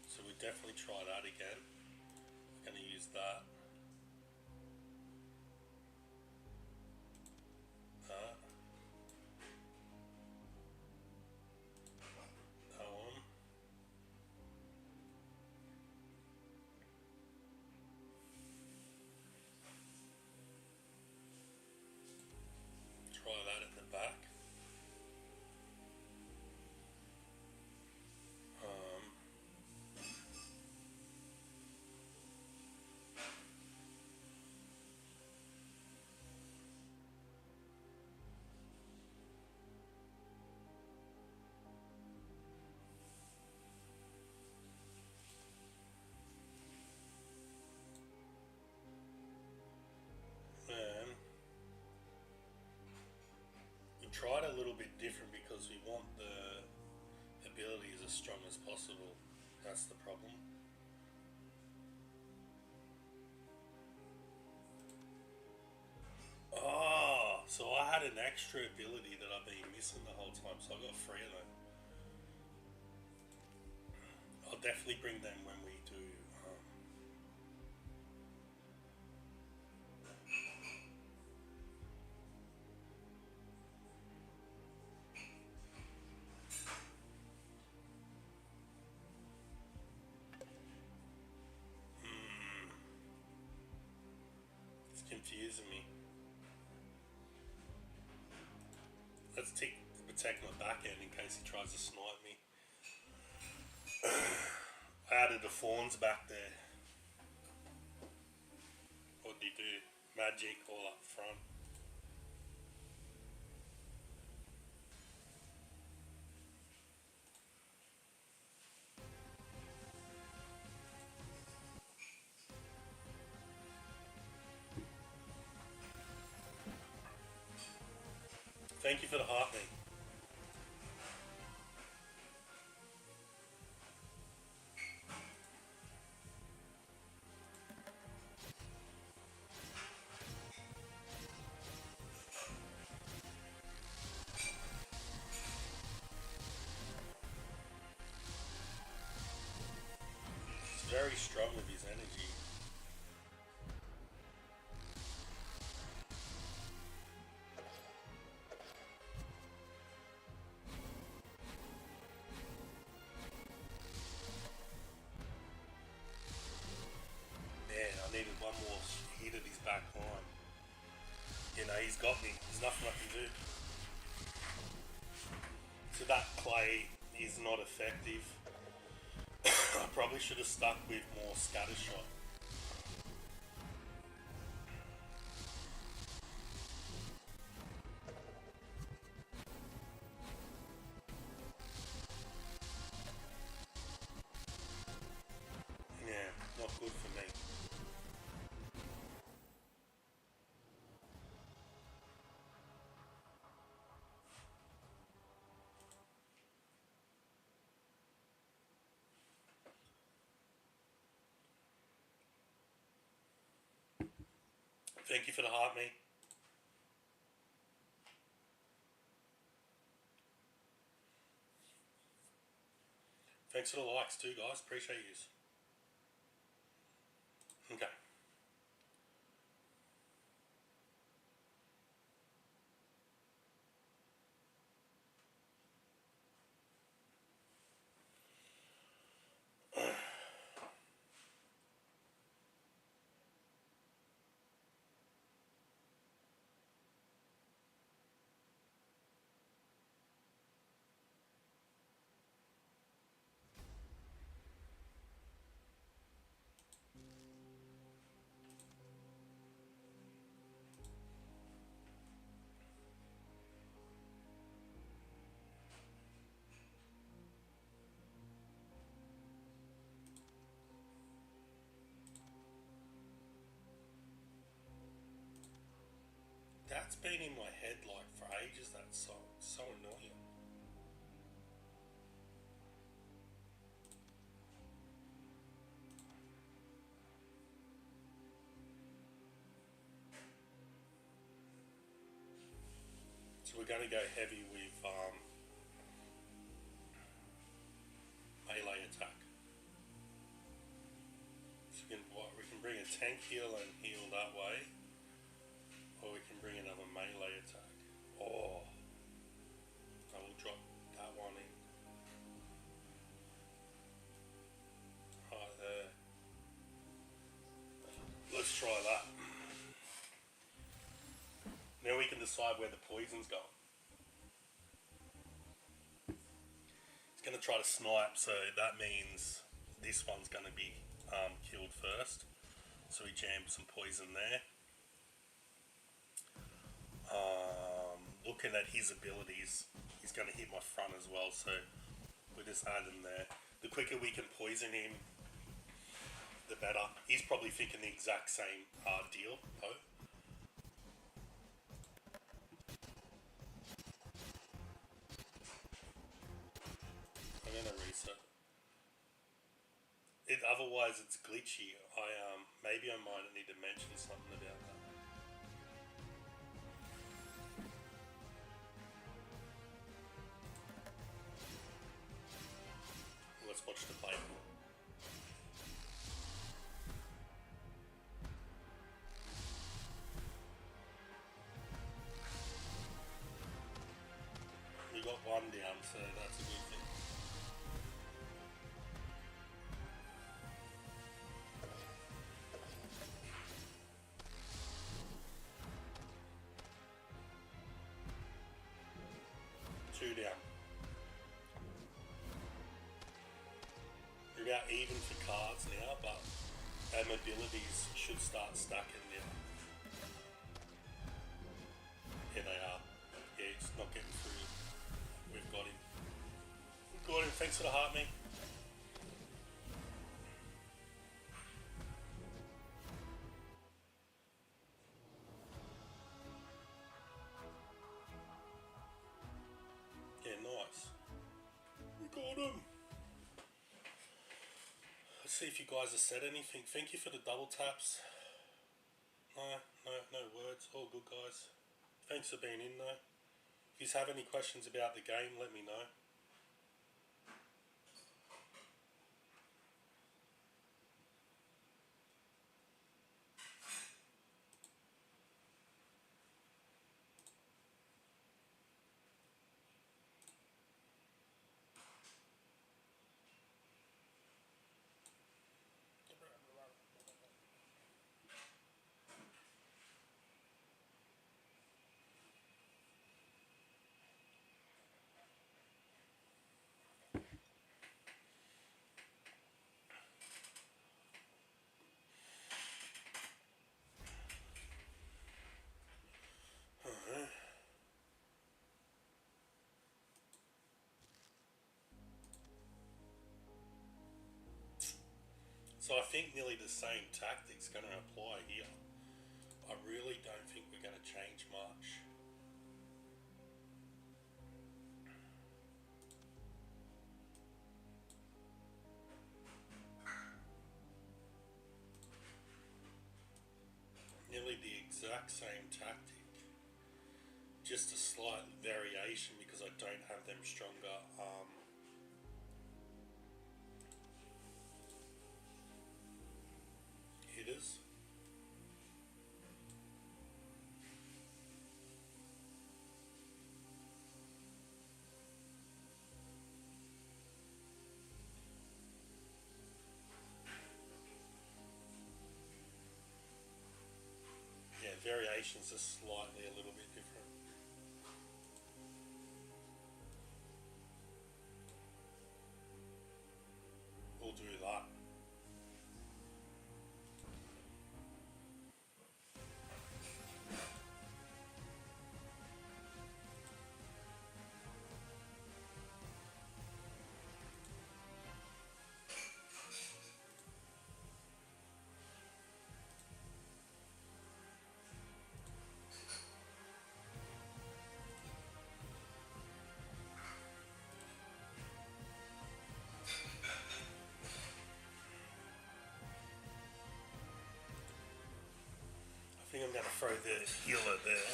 So we definitely try that again. We're going to use that. That one. tried a little bit different because we want the abilities as strong as possible. That's the problem. Oh, so I had an extra ability that I've been missing the whole time, so I got 3 of them. I'll definitely bring them when we do. It's confusing me. Let's protect my back end in case he tries to snipe me. I added the fawns back there. What did he do? Magic all up front. Thank you for the heart, mate. He's very strong with his energy. Man, I needed one more hit at his back line. You know, he's got me. There's nothing I can do. So that play is not effective. I probably should have stuck with more scatter shot. Yeah, not good for me. Thank you for the heart, mate. Thanks for the likes too, guys. Appreciate yous. Okay. That's been in my head like for ages, that song. So annoying. So we're going to go heavy with melee attack. So we can bring a tank heal and heal that way. Or we can bring another melee attack. Oh, I will drop that one in. Right there. Let's try that. Now we can decide where the poison's going. It's going to try to snipe, so that means this one's going to be killed first. So we jam some poison there. Looking at his abilities, he's going to hit my front as well, so we just add him there. The quicker we can poison him, the better. He's probably thinking the exact same deal, though. Otherwise it's glitchy. Maybe I might need to mention something about that. Let's watch the play. We got one down, so that's a good thing. Two down. We're about even for cards now, but our mobilities should start stacking now. Here they are. Yeah, it's not getting through. We've got him. Got him. Thanks for the heart, me. Yeah, nice. We got him. Let's see if you guys have said anything. Thank you for the double taps. No words. All good, guys. Thanks for being in, though. If you have any questions about the game, let me know. So I think nearly the same tactics going to apply here. I really don't think we're going to change much. Nearly the exact same tactic. Just a slight variation because I don't have them stronger hitters. Yeah, variations are slightly a little bit different. We'll do that. I think I'm going to throw the healer there.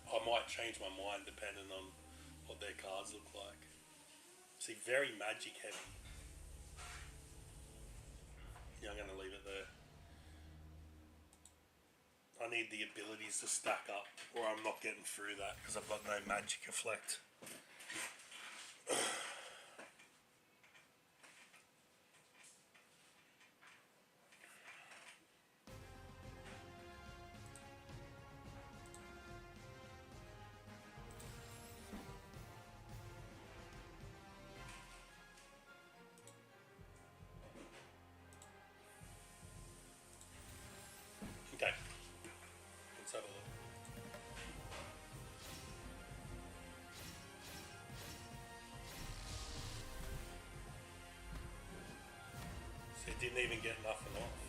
I might change my mind depending on what their cards look like. See, very magic heavy. Yeah, I'm going to leave it there. I need the abilities to stack up or I'm not getting through that because I've got no magic effect. Okay, let's have a look. So it didn't even get nothing off.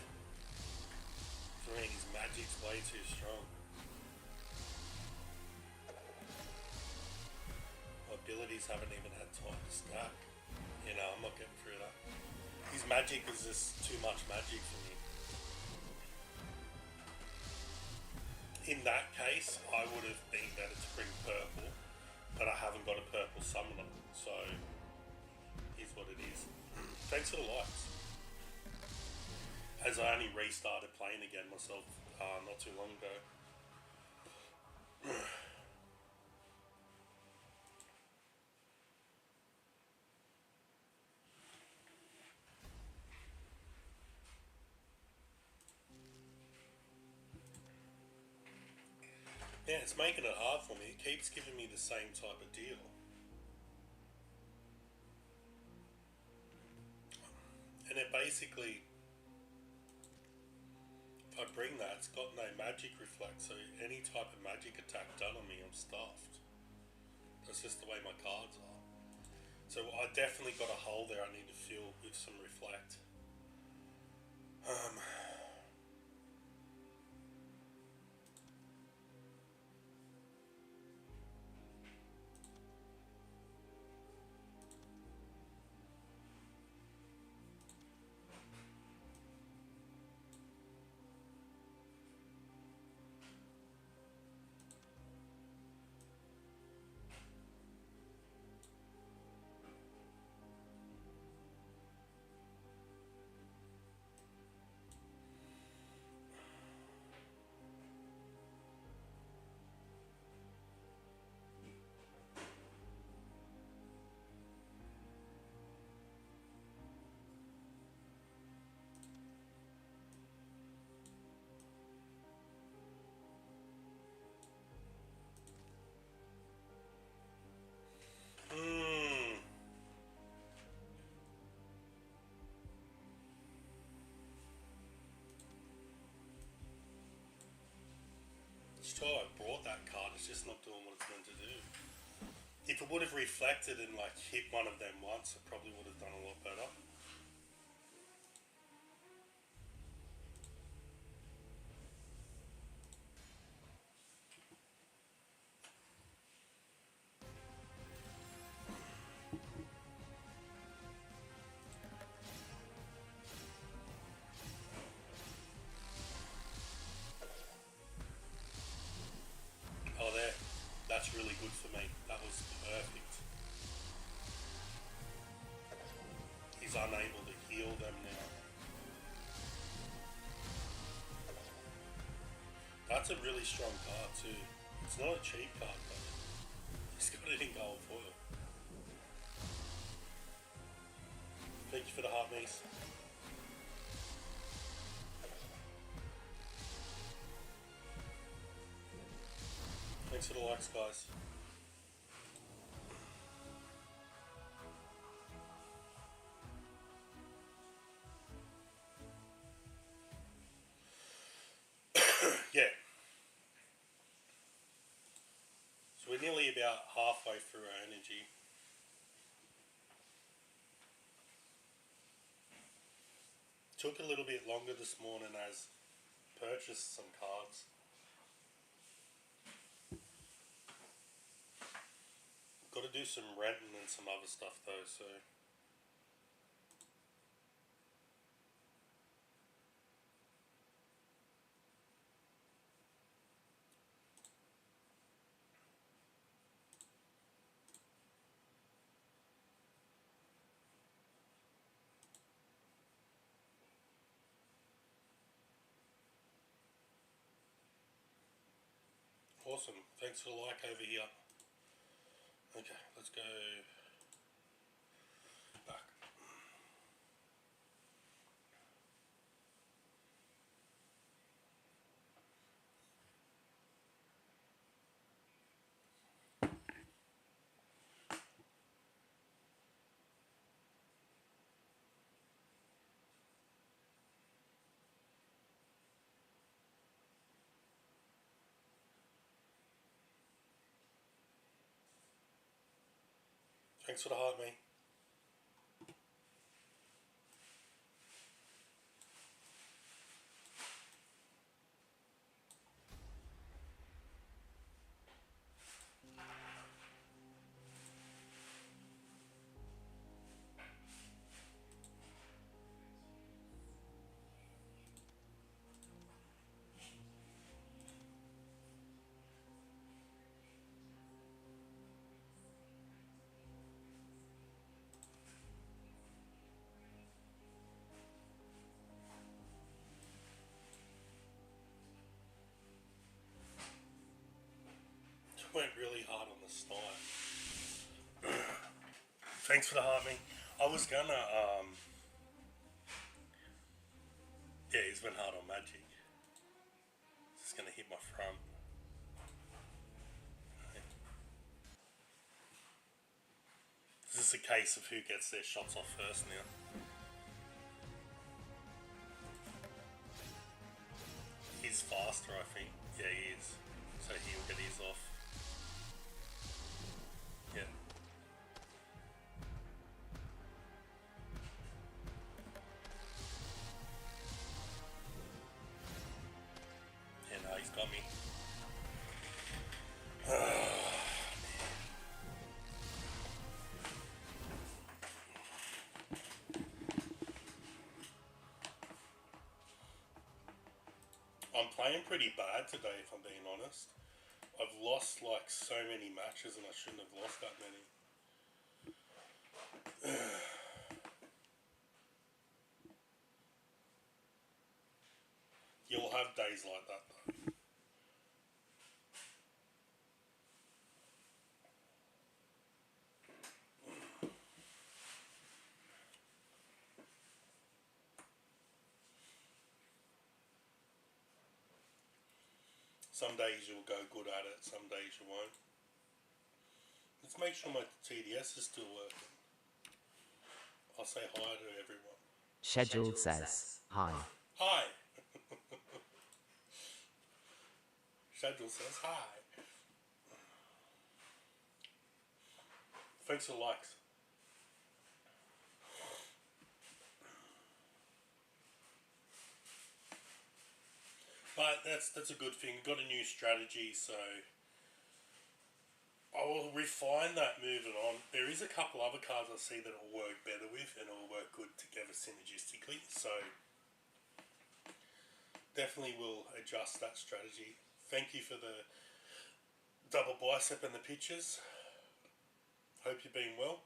For me, his magic's way too strong. My abilities These haven't even had time to stack. You know, I'm not getting through that. His magic is just too much magic for me. In that case, I would have been better to bring purple, but I haven't got a purple summoner, so here's what it is. Thanks for the likes. As I only restarted playing again myself not too long ago. Yeah, it's making it hard for me. It keeps giving me the same type of deal. And it basically, if I bring that, it's got no magic reflect, so any type of magic attack done on me, I'm stuffed. That's just the way my cards are. So I definitely got a hole there I need to fill with some reflect. Sure, I brought that card, it's just not doing what it's meant to do. If it would have reflected and like hit one of them once, it probably would have done a lot better. Oh, there. That's really good for me. That was perfect. He's unable to heal them now. That's a really strong card too. It's not a cheap card, but he's got it in gold foil. Thank you for the heart, niece. Thanks for the likes, guys. Yeah. So we're nearly about halfway through our energy. Took a little bit longer this morning as purchased some cards. Got to do some renting and some other stuff though, so. Awesome. Thanks for the like over here. Okay, let's go back. Thanks for the heart, mate. Went really hard on the start. Thanks for the heart, me. I was gonna, yeah, he's been hard on Magic. Just gonna hit my front. This is a case of who gets their shots off first now. He's faster, I think. Yeah, he is. So he'll get his off. Yeah. Yeah, no, he's got me. I'm playing pretty bad today, if I'm being honest. I've lost like so many matches and I shouldn't have lost that many. You'll have days like that though. Some days you'll go good at it, some days you won't. Let's make sure my TDS is still working. I'll say hi to everyone. Scheduled says, hi. Hi! Schedule says hi. Thanks for the likes. But that's a good thing. Got a new strategy, so I will refine that moving on. There is a couple other cards I see that will work better with and will work good together synergistically. So definitely will adjust that strategy. Thank you for the double bicep and the pictures. Hope you're being well.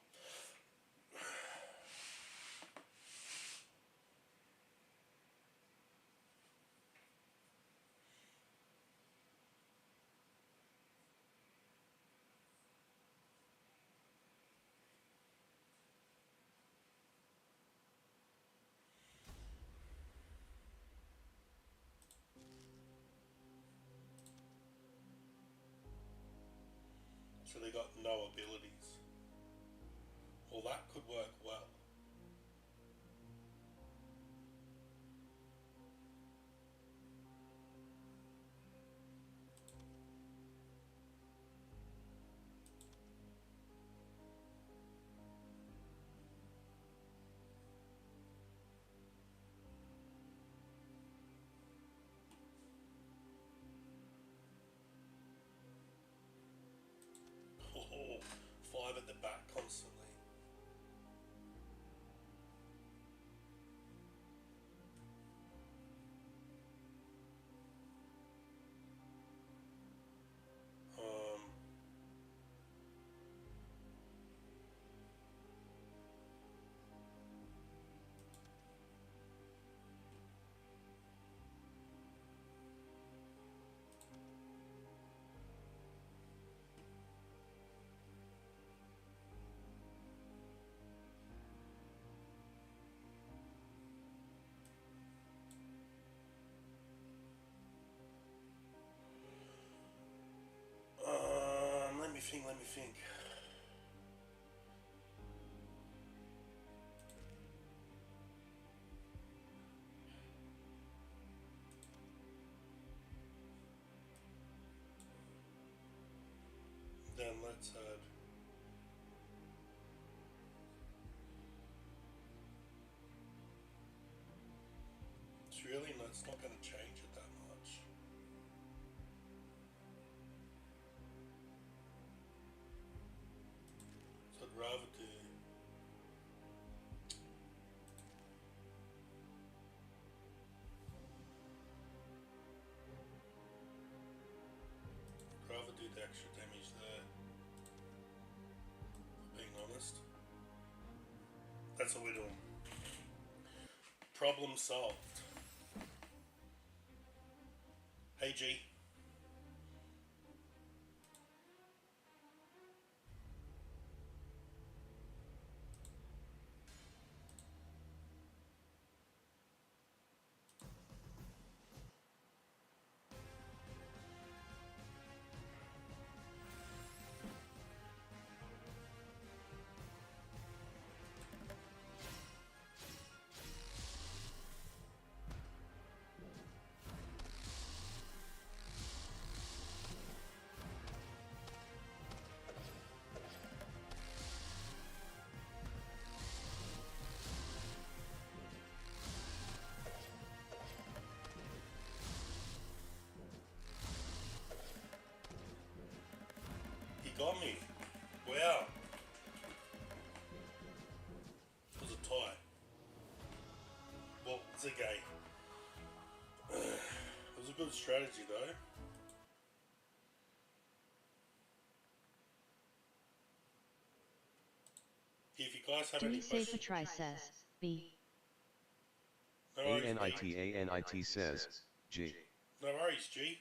So they got no abilities. Well, that could work well. Oh, 5 at the back constantly. Let me think. Then let's add it's really not, it's not going to change it that much. So I'd rather do the extra damage there. Being honest, that's what we're doing. Problem solved. Hey G. strategy though. If you guys have Do any we save a questions, try says, B. no worries, ANIT says, G. No worries, G.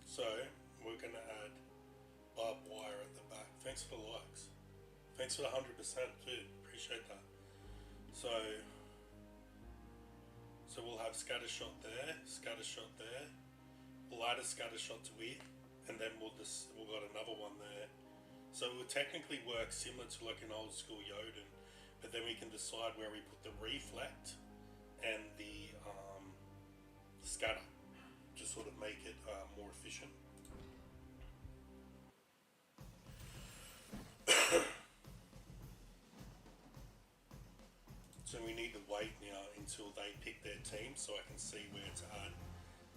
So we're gonna add barbed wire at the back. Thanks for the likes. Thanks for the 100% too. Appreciate that. So we'll have scatter shot there, scatter shot there. We'll add a scatter shot to it, and then we'll got another one there. So it will technically work similar to like an old school Yoden, but then we can decide where we put the reflect and the scatter to sort of make it more efficient. So we need to wait now until they pick their team so I can see where to add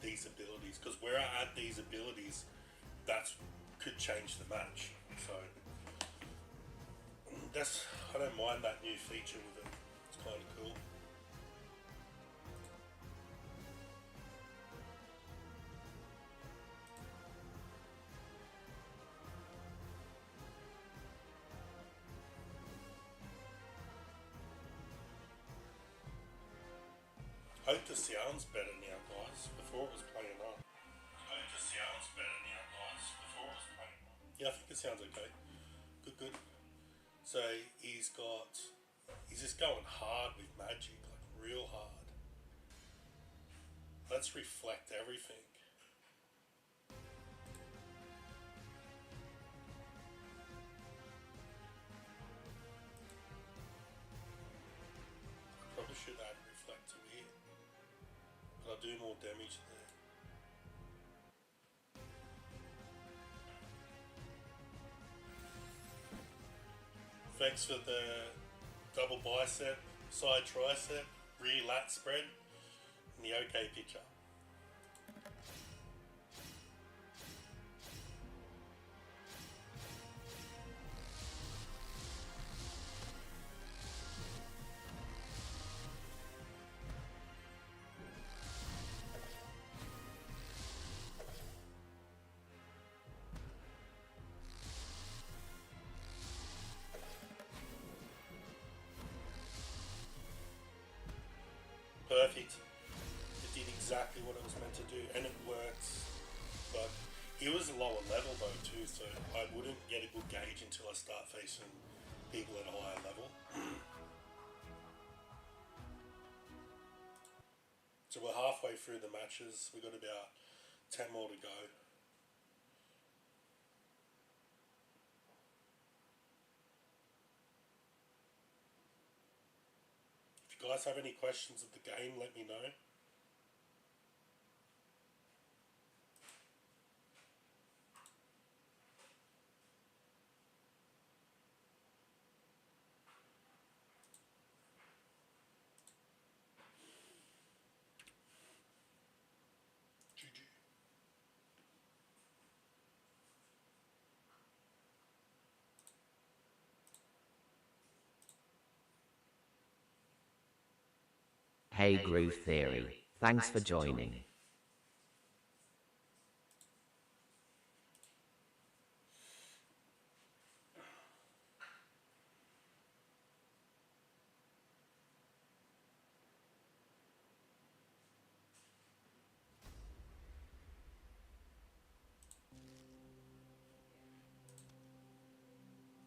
these abilities, because where I add these abilities, that could change the match. So I don't mind that new feature with it. It's kind of cool. I hope the sound's better now, guys. Before it was playing on. I hope the sound's better now, guys. Before it was playing on. Yeah, I think it sounds okay. Good. So he's just going hard with magic, like real hard. Let's reflect everything. Probably should add reflect to here, but I'll do more damage there. Thanks for the double bicep, side tricep, rear lat spread, and the OK picture. Perfect. It did exactly what it was meant to do, and it works. But he was a lower level though too, so I wouldn't get a good gauge until I start facing people at a higher level. So we're halfway through the matches. We've got about 10 more to go. If you guys have any questions of the game, let me know. GG. Hey Groove Theory, thanks for joining.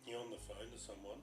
You on the phone to someone?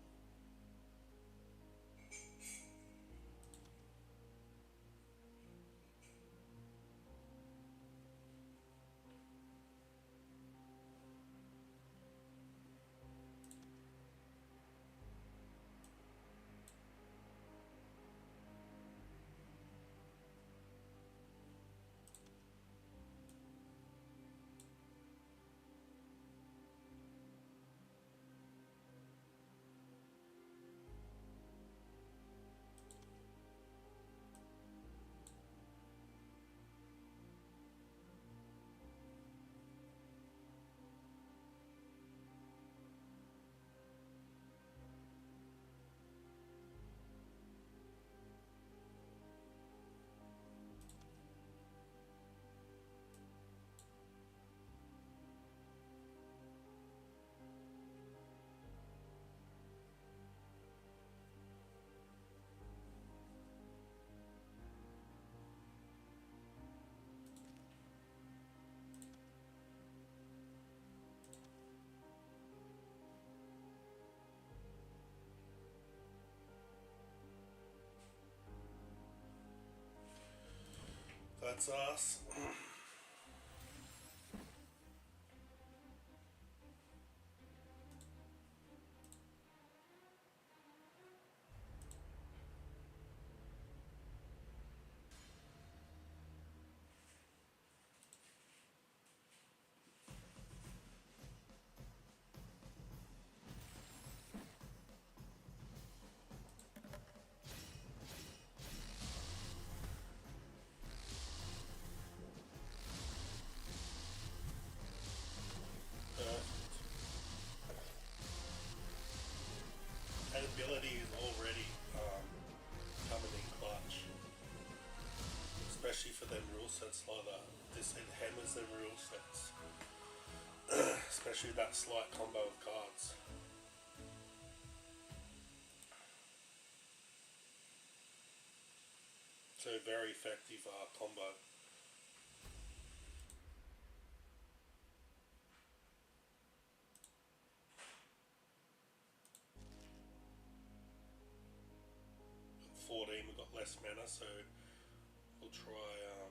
That's us. That ability is already coming in clutch, especially for them rule sets like that. This it hammers them rule sets, especially that slight combo of cards. So very effective combo. At 14 we've got less mana, so we'll try that.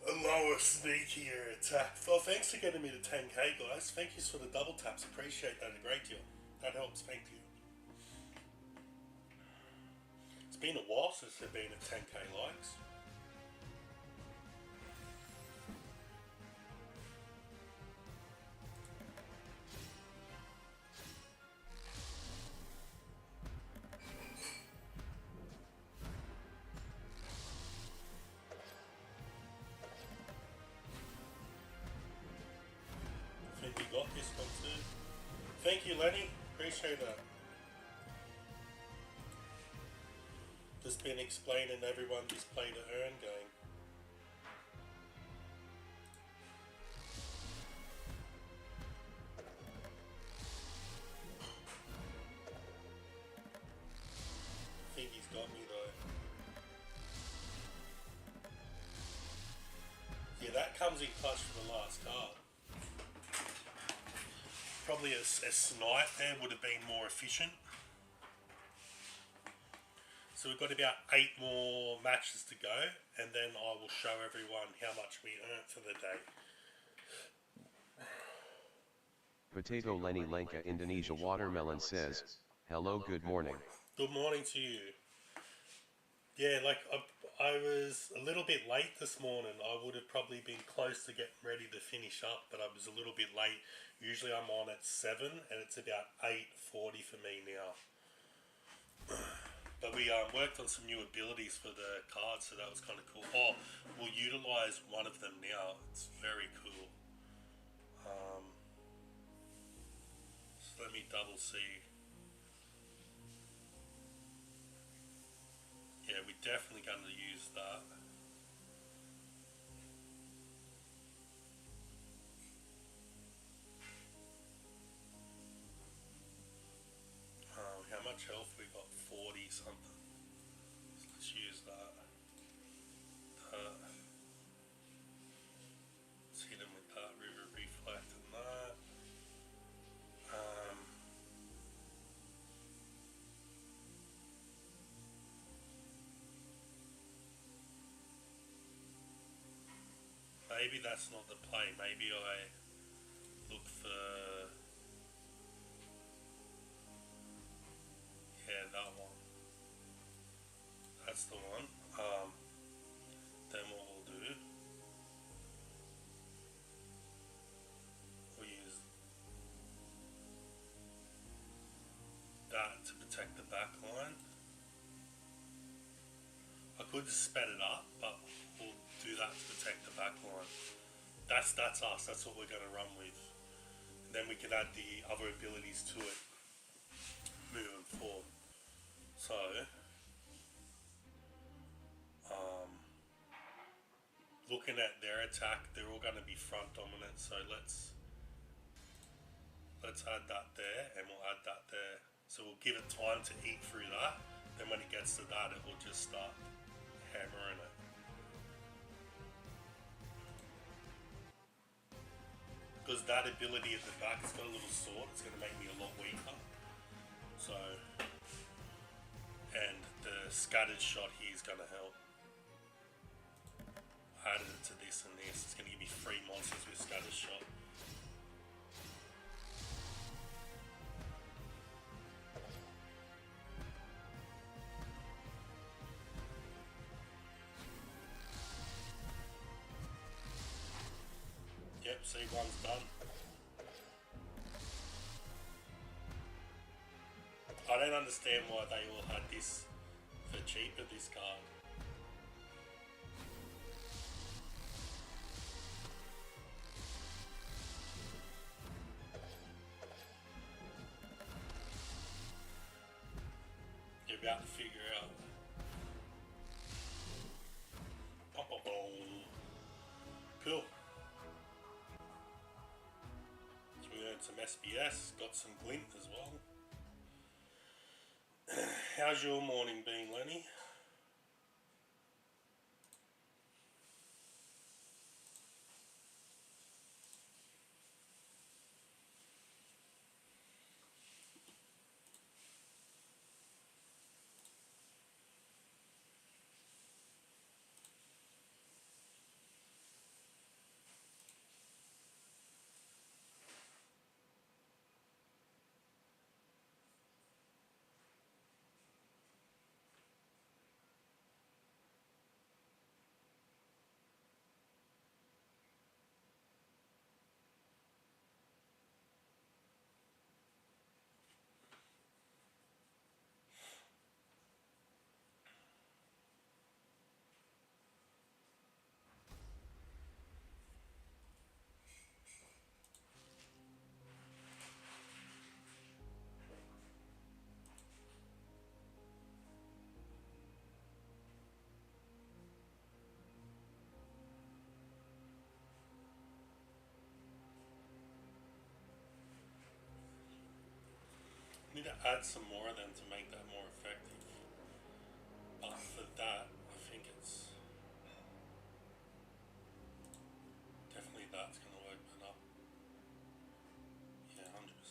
A lower, sneakier attack. Well, thanks for getting me to 10k, guys. Thank you for the double taps. Appreciate that a great deal. That helps. Thank you. It's been a while since there have been at 10k likes. We got this one too. Thank you, Lenny. Appreciate that. Just been explaining everyone just played an earn game. I think he's got me though. Yeah, that comes in clutch for the last card. probably a snipe there would have been more efficient. So we've got about 8 more matches to go, and then I will show everyone how much we earned for the day. Potato Lenny Lenka Indonesia Watermelon says, hello, good morning. Good morning to you. Yeah, like I was a little bit late this morning. I would have probably been close to getting ready to finish up, but I was a little bit late. Usually I'm on at 7 and it's about 8:40 for me now. But we worked on some new abilities for the cards, so that was kind of cool. Oh, we'll utilise one of them now. It's very cool. So let me double see. Yeah, we're definitely going to use that. How much health we got? 40 something. So let's use that. Let's hit him with that river reflect and that. Maybe that's not the play. Maybe I look for... Yeah, that one. That's the one. Then what we'll do, we'll use that to protect the back line. I could just sped it up, but we'll do that to protect the back line. That's us. That's what we're going to run with. And then we can add the other abilities to it moving forward. So, looking at their attack, they're all going to be front dominant. So let's add that there, and we'll add that there. So we'll give it time to eat through that. Then when it gets to that, it will just start hammering it. Because that ability at the back, it's got a little sword, it's going to make me a lot weaker. So, and the scattered shot here is going to help. I added it to this and this, it's going to give me 3 monsters with scattered shot. Yep, see, one's done. I don't understand why they all had this for cheaper, this card. You're about to figure out. Cool. So we earned some SBS, got some glint as well. How's your morning been, Lenny? Need to add some more of them to make that more effective. But for that, I think it's definitely that's going to open up. Yeah, 100%.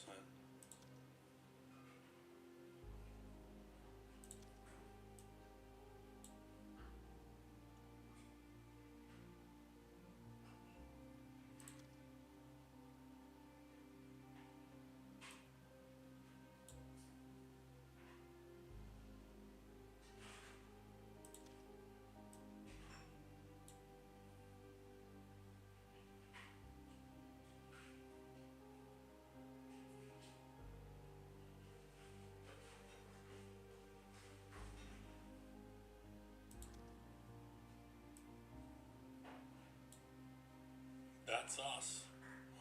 that's us.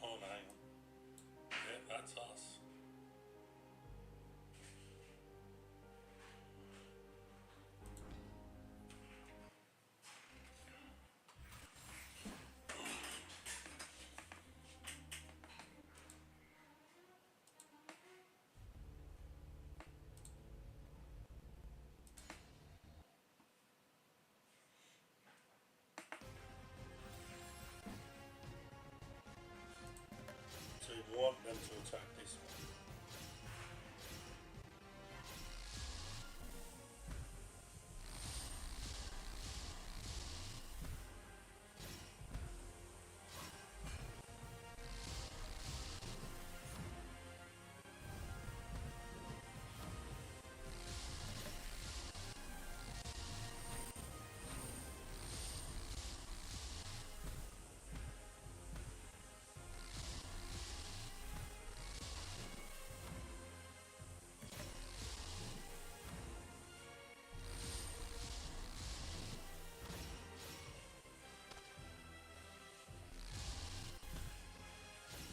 Oh, no, hang on. Yeah, that's us. So you want them to attack this one.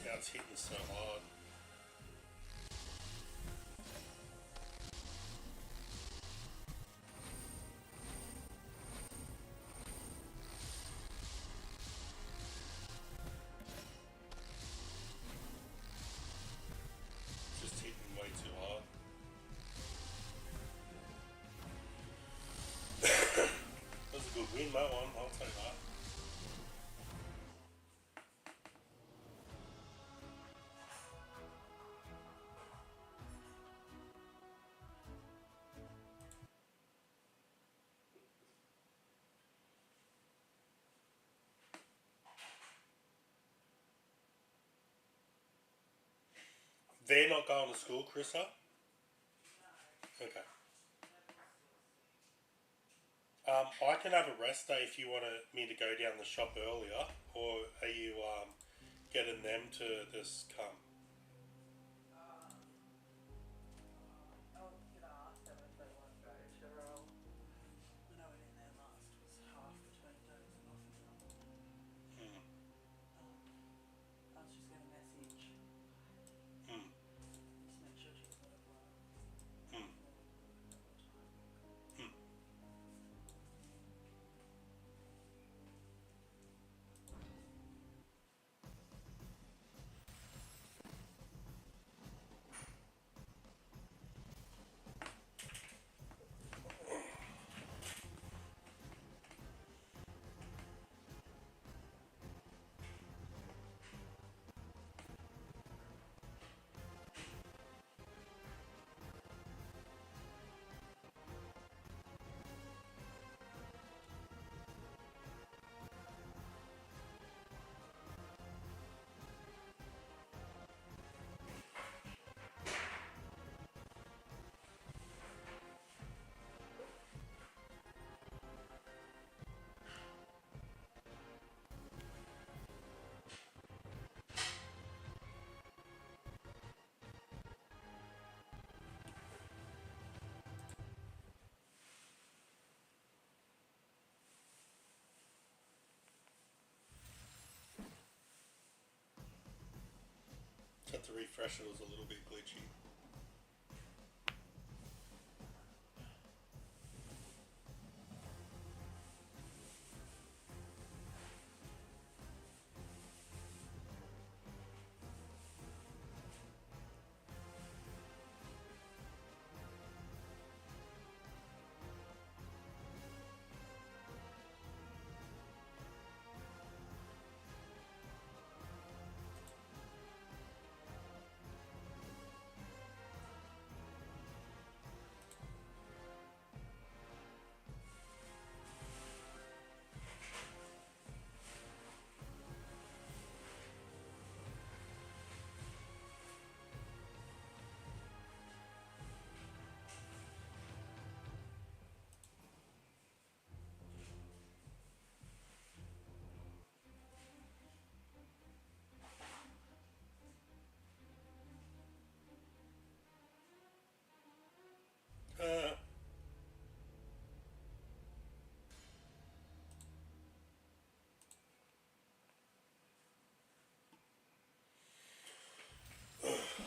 Yeah, it's hitting so hard. Just hitting way too hard. That was a good win, that one. I'll take that. They're not going to school, Chrissa? Okay. I can have a rest day if you want me to go down the shop earlier, or are you getting them to just come? I could ask them if they want to go to Royal. When I went in there last, was half between dozing off and not. Hmm. I was just going to message. Hmm. Just make sure she's not at work. Hmm. Hmm. Had to refresh it, was a little bit glitchy.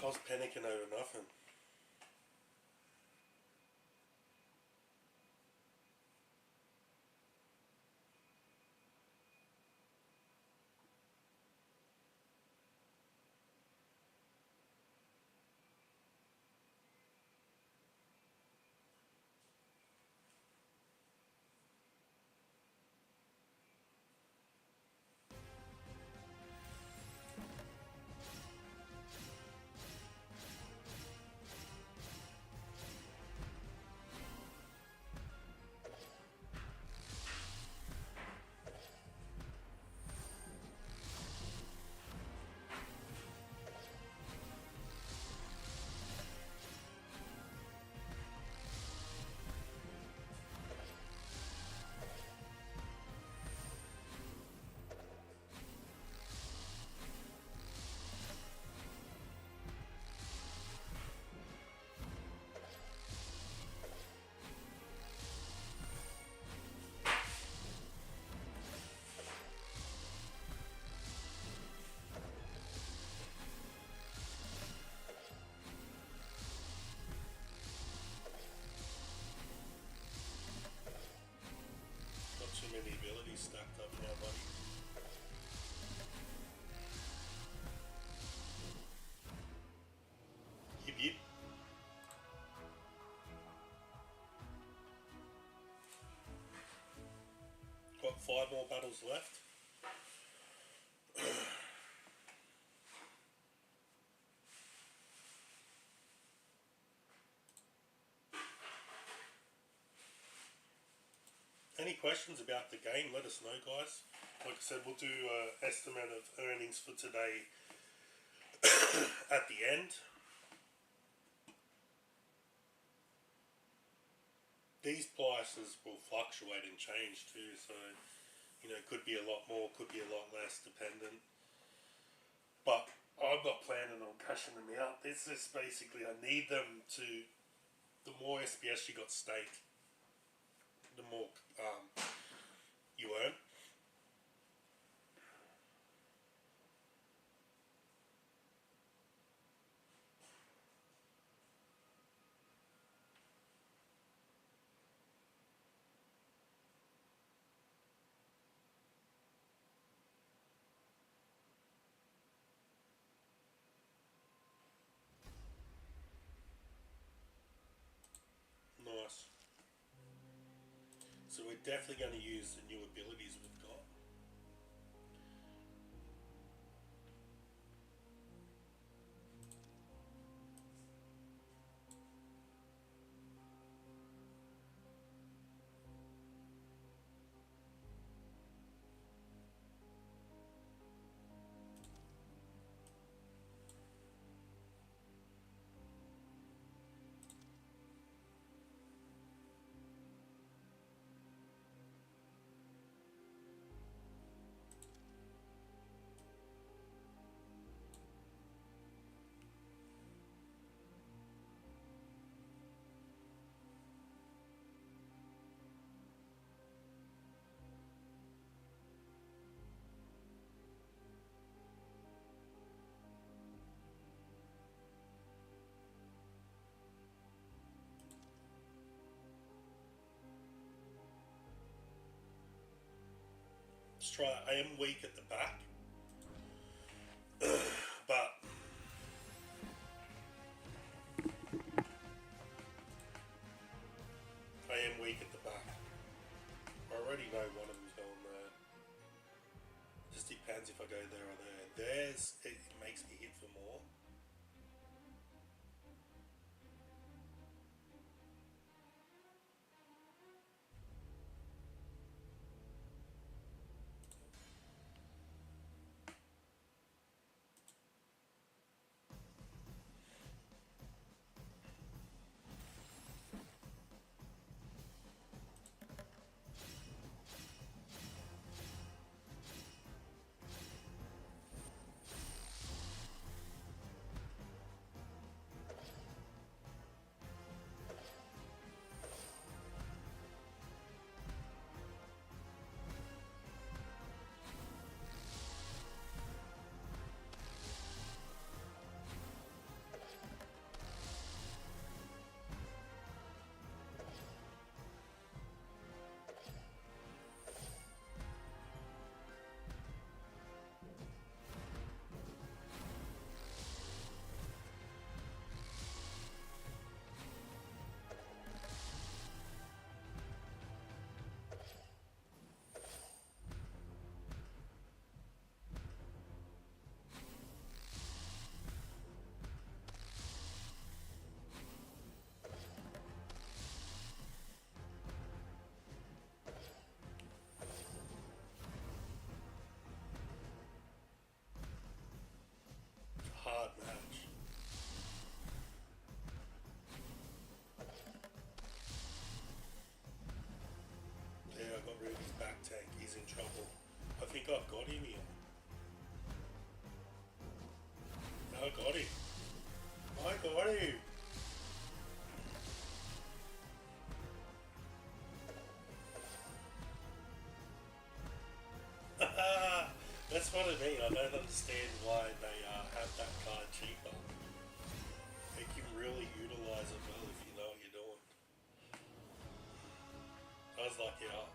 I was panicking over nothing. Got too many abilities stacked up now, buddy. Yip yip. Got 5 more battles left. Any questions about the game, let us know, guys. Like I said, we'll do an estimate of earnings for today at the end. These prices will fluctuate and change too, so you know, could be a lot more, could be a lot less, dependent. But I'm not planning on cashing them out. It's just basically I need them to. The more SPS you got staked, the more you earn. Nice. So we're definitely going to use the new abilities we've got. Let's try. I am weak at the back, but I am weak at the back. I already know one of them's going there. Just depends if I go there or there. There's it makes me hit for more. got him. I got him. That's what I mean. I don't understand why they have that card cheaper. They can really utilise it well if you know what you're doing. I was like, yeah.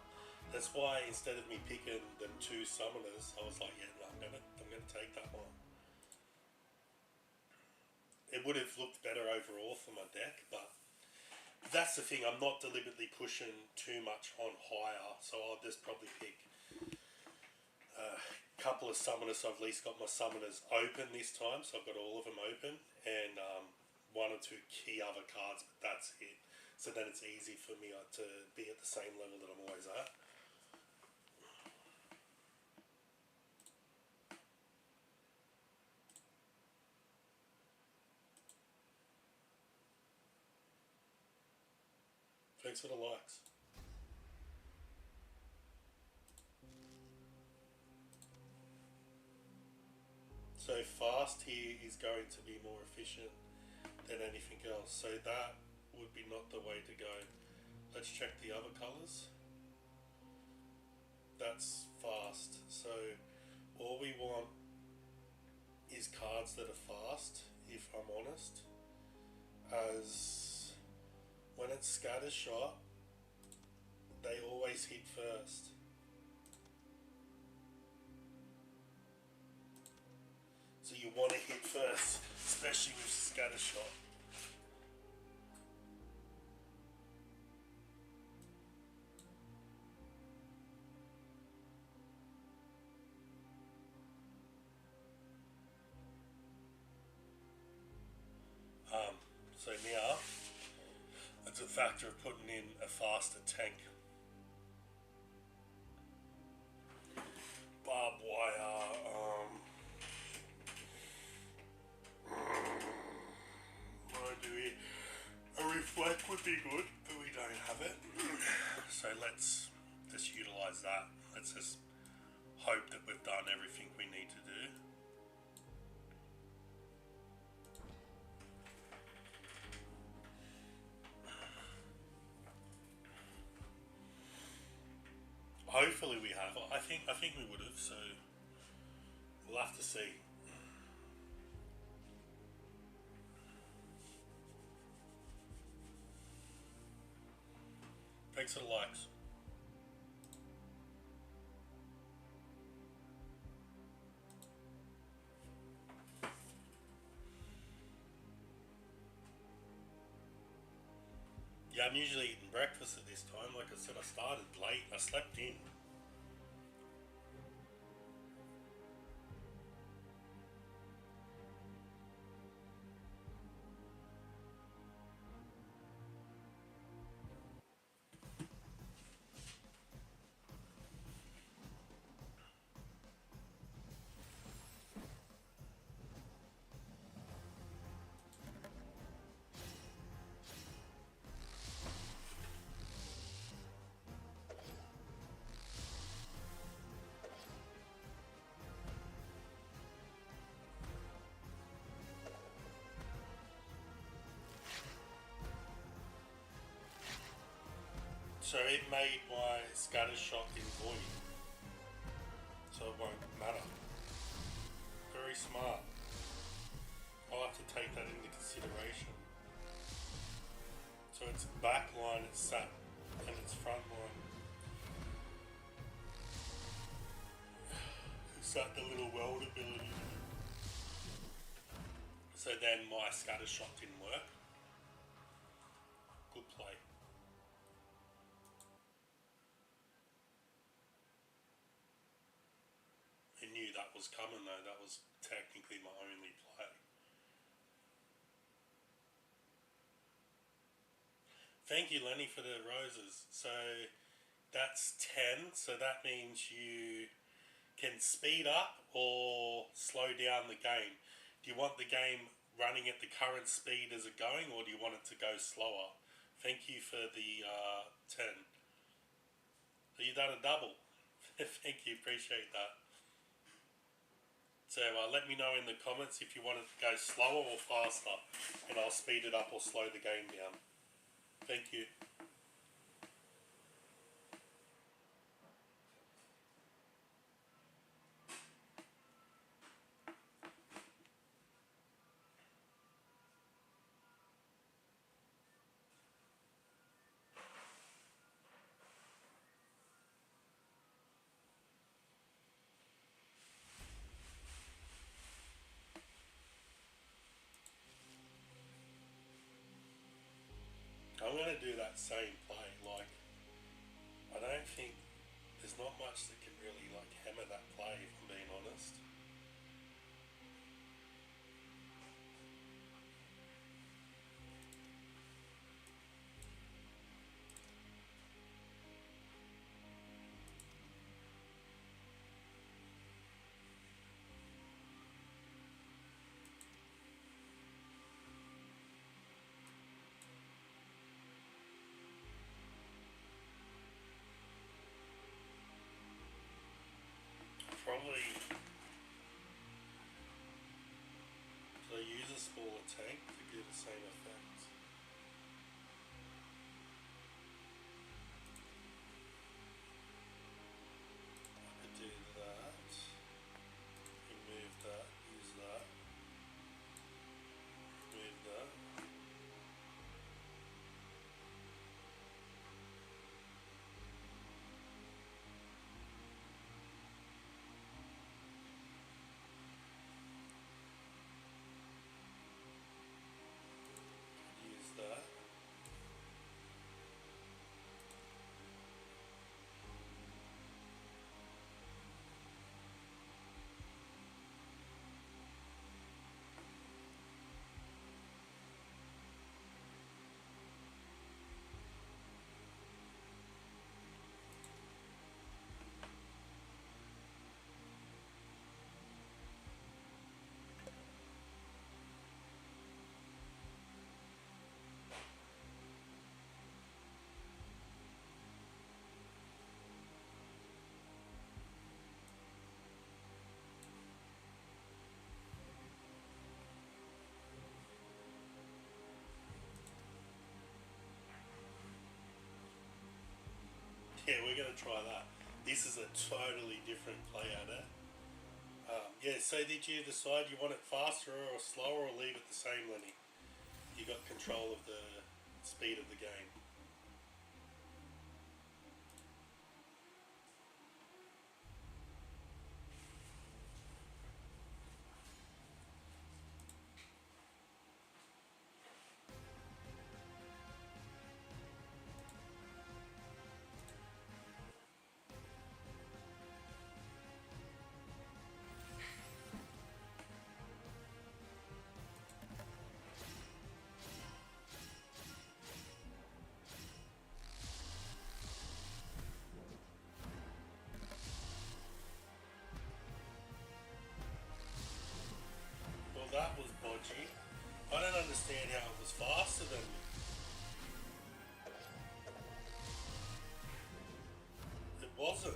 That's why instead of me picking them 2 summoners, I was like, yeah, no, I'm gonna take that one. It would have looked better overall for my deck, but that's the thing. I'm not deliberately pushing too much on higher, so I'll just probably pick a couple of summoners. So I've at least got my summoners open this time, so I've got all of them open, and 1 or 2 key other cards, but that's it. So then it's easy for me to be at the same level that I'm always at. Thanks for the likes. So fast here is going to be more efficient than anything else. So that would be not the way to go. Let's check the other colours. That's fast. So all we want is cards that are fast, if I'm honest. As when it's scatter shot, they always hit first. So you want to hit first, especially with scatter shot. So now, it's a factor of putting in a faster tank. Barbed wire, what do we? A reflect would be good, but we don't have it. So let's just utilize that. Let's just hope that we've done everything we need to do. Hopefully we have. I think we would have, so we'll have to see. Thanks for the likes. Yeah, I'm usually eating breakfast at this time. Like I said, I started late. I slept in. So it made my scatter shot invoid, so it won't matter. Very smart. I'll have to take that into consideration. So its back line is sat and its front line is sat the little weld ability. So then my scatter shot didn't work. Good play. I knew that was coming though. That was technically my only play. Thank you, Lenny, for the roses. So that's 10. So that means you can speed up or slow down the game. Do you want the game running at the current speed as it going, or do you want it to go slower? Thank you for the 10. So you done a double. Thank you, appreciate that. So let me know in the comments if you want it to go slower or faster, and I'll speed it up or slow the game down. Thank you. I'm going to do that same play. Like, I don't think there's not much that can really like hammer that play, if I'm being honest. Probably, should I use a smaller tank to do the same effect? I could do that, remove that, use that, remove that. Use that. Yeah, we're going to try that. This is a totally different play out there. Yeah, so did you decide you want it faster or slower, or leave it the same, Lenny? You got control of the speed of the game. Well, that was bodgy. I don't understand how it was faster than me. It wasn't.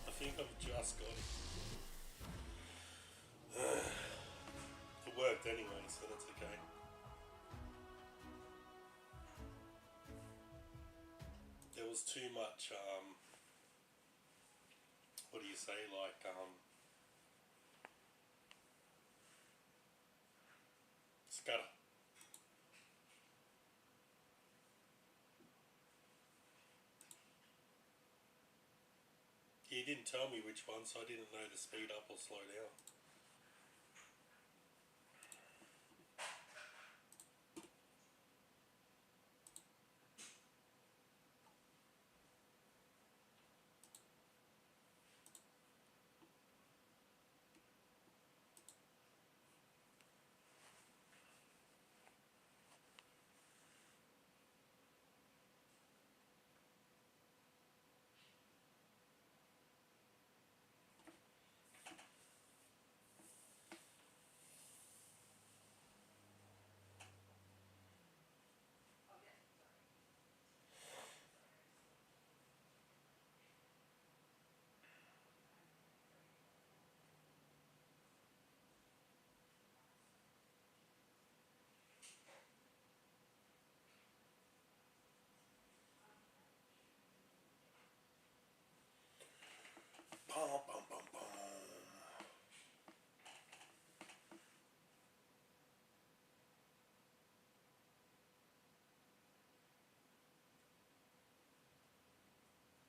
I think I've just got it. It worked anyway, so that's okay. There was too much, what do you say, like, scutter. He didn't tell me which one, so I didn't know to speed up or slow down.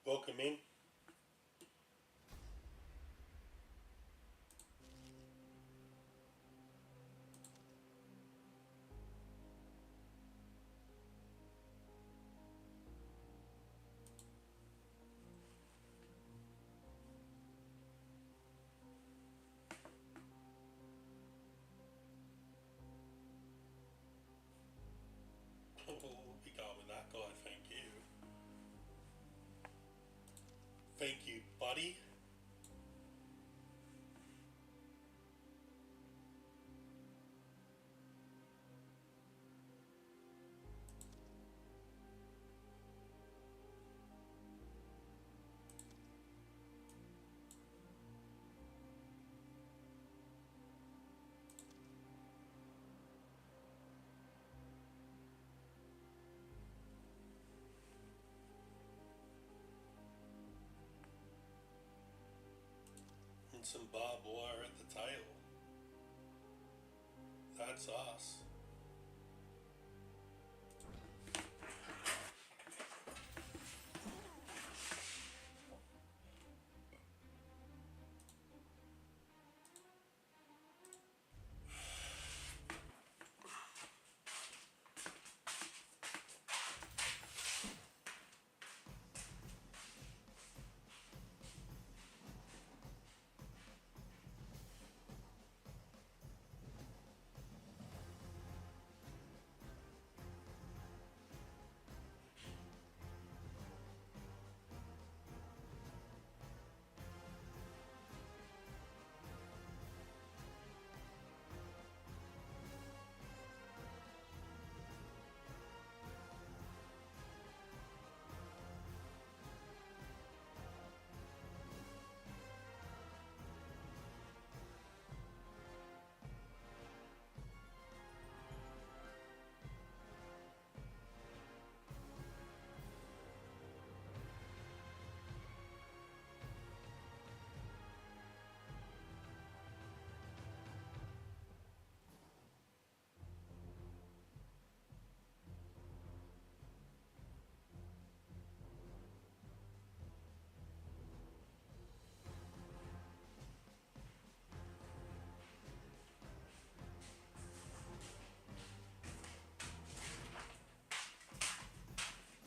Welcome in. Oh, we go with that guy, thank you. Thank you, buddy. And some barbed wire at the tail. That's us.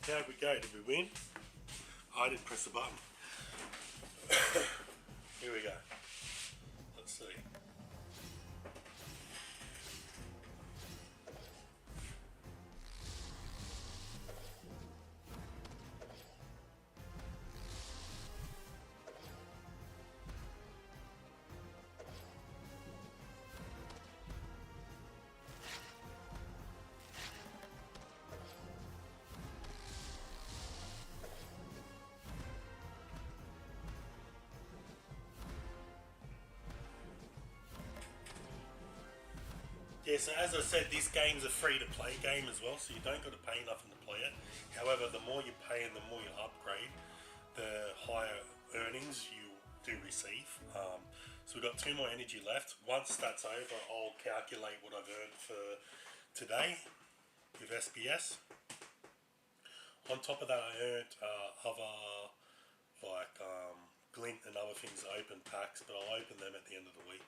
How we go? Did we win? I didn't press the button. Here we go. Let's see. Yeah, so as I said, this game's a free-to-play game as well, so you don't got to pay nothing to play it. However, the more you pay and the more you upgrade, the higher earnings you do receive. So we've got 2 more energy left. Once that's over, I'll calculate what I've earned for today with SBS. On top of that, I earned other like Glint and other things open packs, but I'll open them at the end of the week.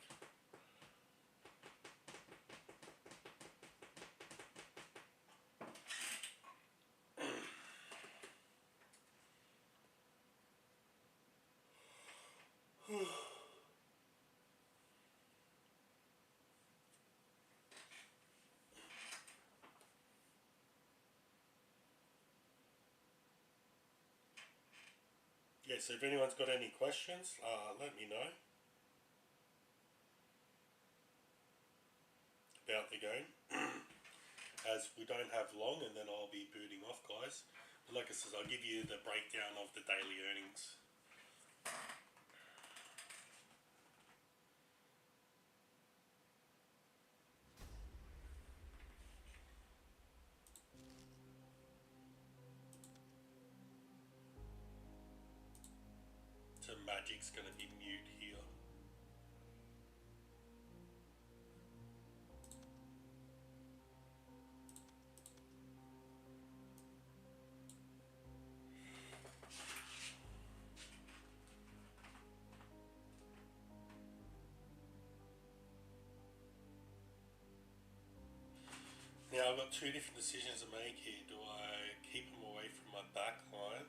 Yeah, so if anyone's got any questions, let me know about the game. As we don't have long, and then I'll be booting off, guys. But like I said, I'll give you the breakdown of the daily earnings. So Magic's going to be mute here. So I've got two different decisions to make here. Do I keep him away from my back line?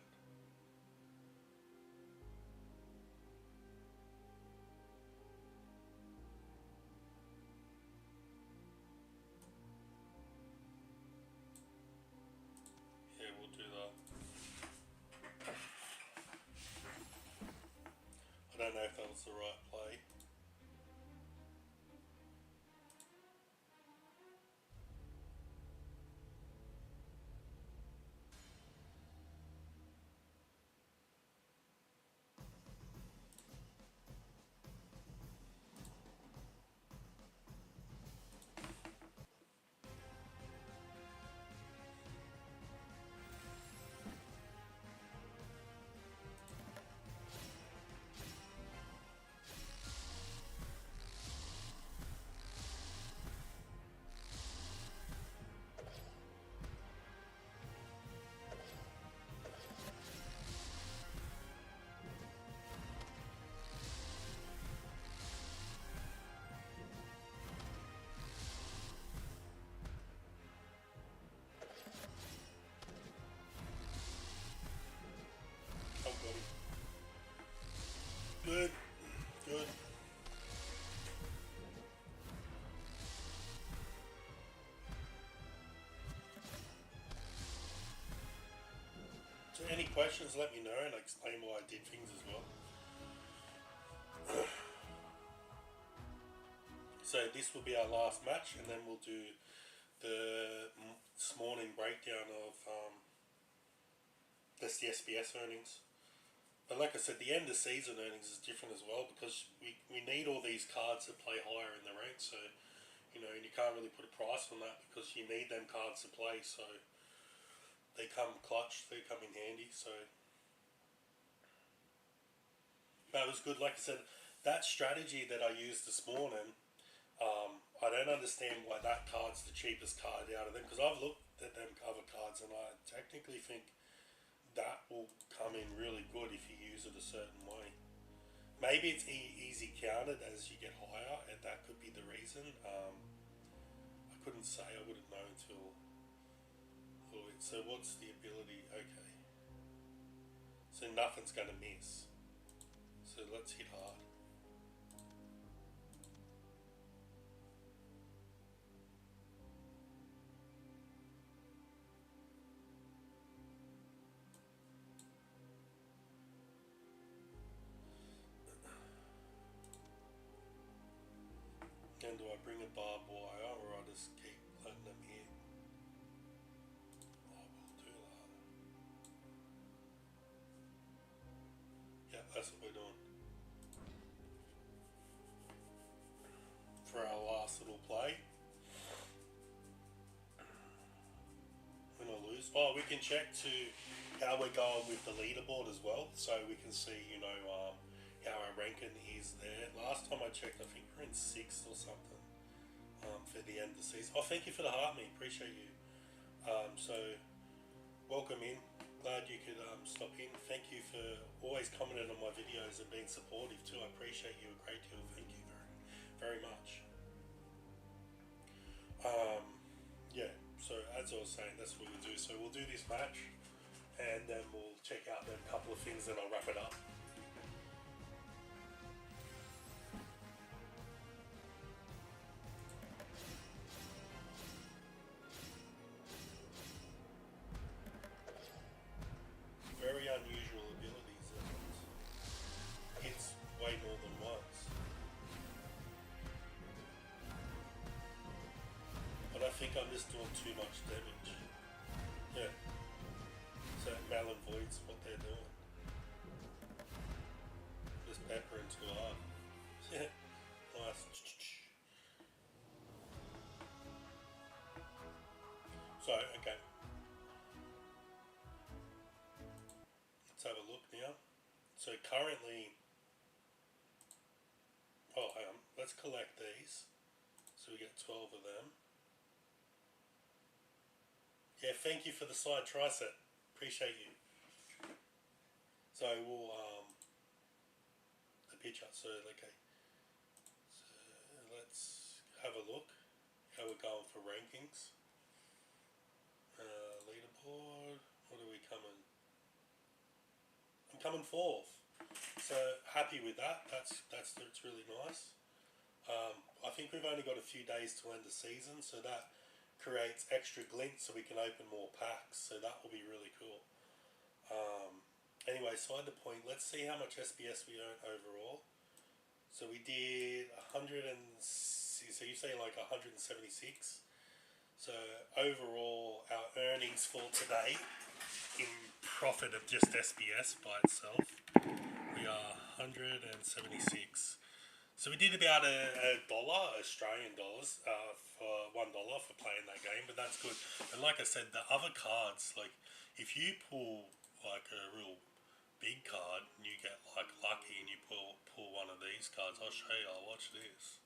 Yeah, we'll do that. I don't know if that was the right play. I've got him. Good. Good. So any questions, let me know and I'll explain why I did things as well. So this will be our last match and then we'll do the this morning breakdown of the SBS earnings. But like I said, the end of season earnings is different as well because we need all these cards to play higher in the ranks. So, you know, and you can't really put a price on that because you need them cards to play. So they come clutch, they come in handy. So that was good. Like I said, that strategy that I used this morning, I don't understand why that card's the cheapest card out of them because I've looked at them other cards and I technically think that will come in really good if you use it a certain way. Maybe it's easy counted as you get higher and that could be the reason. I couldn't say, I wouldn't know until... So what's the ability? Okay. So nothing's going to miss. So let's hit hard. And do I bring a barbed wire or I just keep letting them hit? I will do that. Yeah, that's what we're doing. For our last little play. Win or lose. Oh, we can check to how we're going with the leaderboard as well. So we can see, you know, how our ranking is there. Last time I checked, I think we're in 6th or something for the end of the season. Oh, thank you for the heart, me. Appreciate you. So, welcome in. Glad you could stop in. Thank you for always commenting on my videos and being supportive too. I appreciate you a great deal. Thank you very, very much. Yeah, so as I was saying, that's what we'll do. So we'll do this match and then we'll check out a couple of things and I'll wrap it up. Very unusual abilities and hits way more than once. But I think I'm just doing too much damage. Yeah. So Malin Void's what they're doing. Just peppering too hard. Yeah. Nice. So, okay. Let's have a look now. So currently, oh hang on, let's collect these. So we get 12 of them. Yeah, thank you for the side tricep. Appreciate you. So we'll the picture. So okay. So let's have a look how we're going for rankings. squad. What are we coming? I'm coming 4th. So happy with that. That's really nice. I think we've only got a few days to end the season, so that creates extra glints so we can open more packs. So that will be really cool. Anyway, side the point. Let's see how much SBS we earned overall. So we did 100 and so you say like 176. So overall, our earnings for today, in profit of just SBS by itself, we are 176. So we did about a dollar, Australian dollars, for $1 for playing that game, but that's good. And like I said, the other cards, like if you pull like a real big card and you get like lucky and you pull one of these cards, I'll show you. I'll watch this.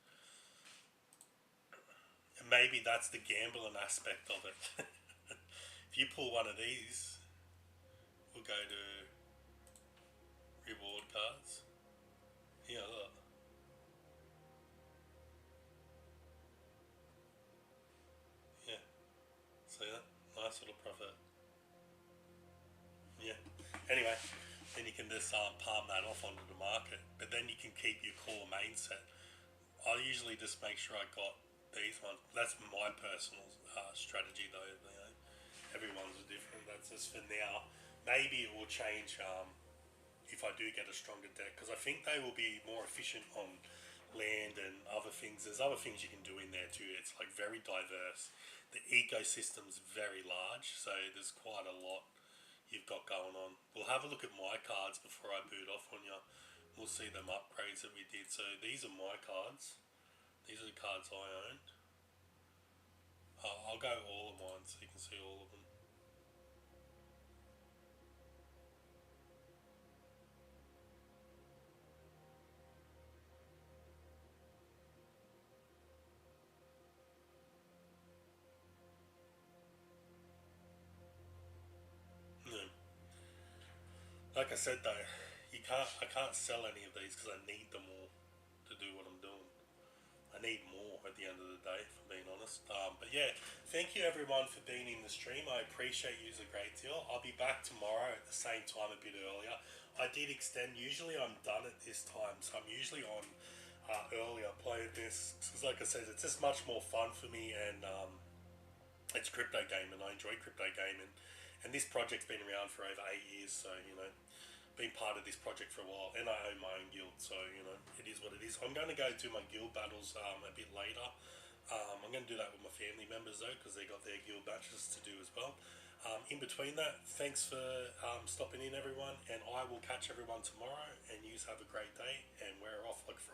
And maybe that's the gambling aspect of it. If you pull one of these, we'll go to reward cards. Yeah, look. Yeah. See that? Nice little profit. Yeah. Anyway, then you can just palm that off onto the market. But then you can keep your core main set. I usually just make sure I got these ones. That's my personal strategy though. You know, everyone's different. That's just for now. Maybe it will change if I do get a stronger deck, because I think they will be more efficient on land and other things. There's other things you can do in there too. It's like very diverse. The ecosystem's very large, so there's quite a lot you've got going on. We'll have a look at my cards before I boot off on you. We'll see them upgrades that we did. So these are my cards. These are the cards I owned. I'll go all of mine so you can see all of them. Like I said though, I can't sell any of these because I need them all to do what I'm doing. I need more at the end of the day, if I'm being honest. But yeah, thank you everyone for being in the stream. I appreciate you a great deal. I'll be back tomorrow at the same time, a bit earlier. I did extend. Usually I'm done at this time, so I'm usually on earlier playing this. Because like I said, it's just much more fun for me, and it's crypto gaming. I enjoy crypto gaming. And this project's been around for over 8 years, so, you know, been part of this project for a while, and I own my own guild, so, you know, it is what it is. I'm going to go do my guild battles a bit later. I'm going to do that with my family members, though, because they got their guild matches to do as well. In between that, thanks for stopping in, everyone, and I will catch everyone tomorrow, and you have a great day, and we're off like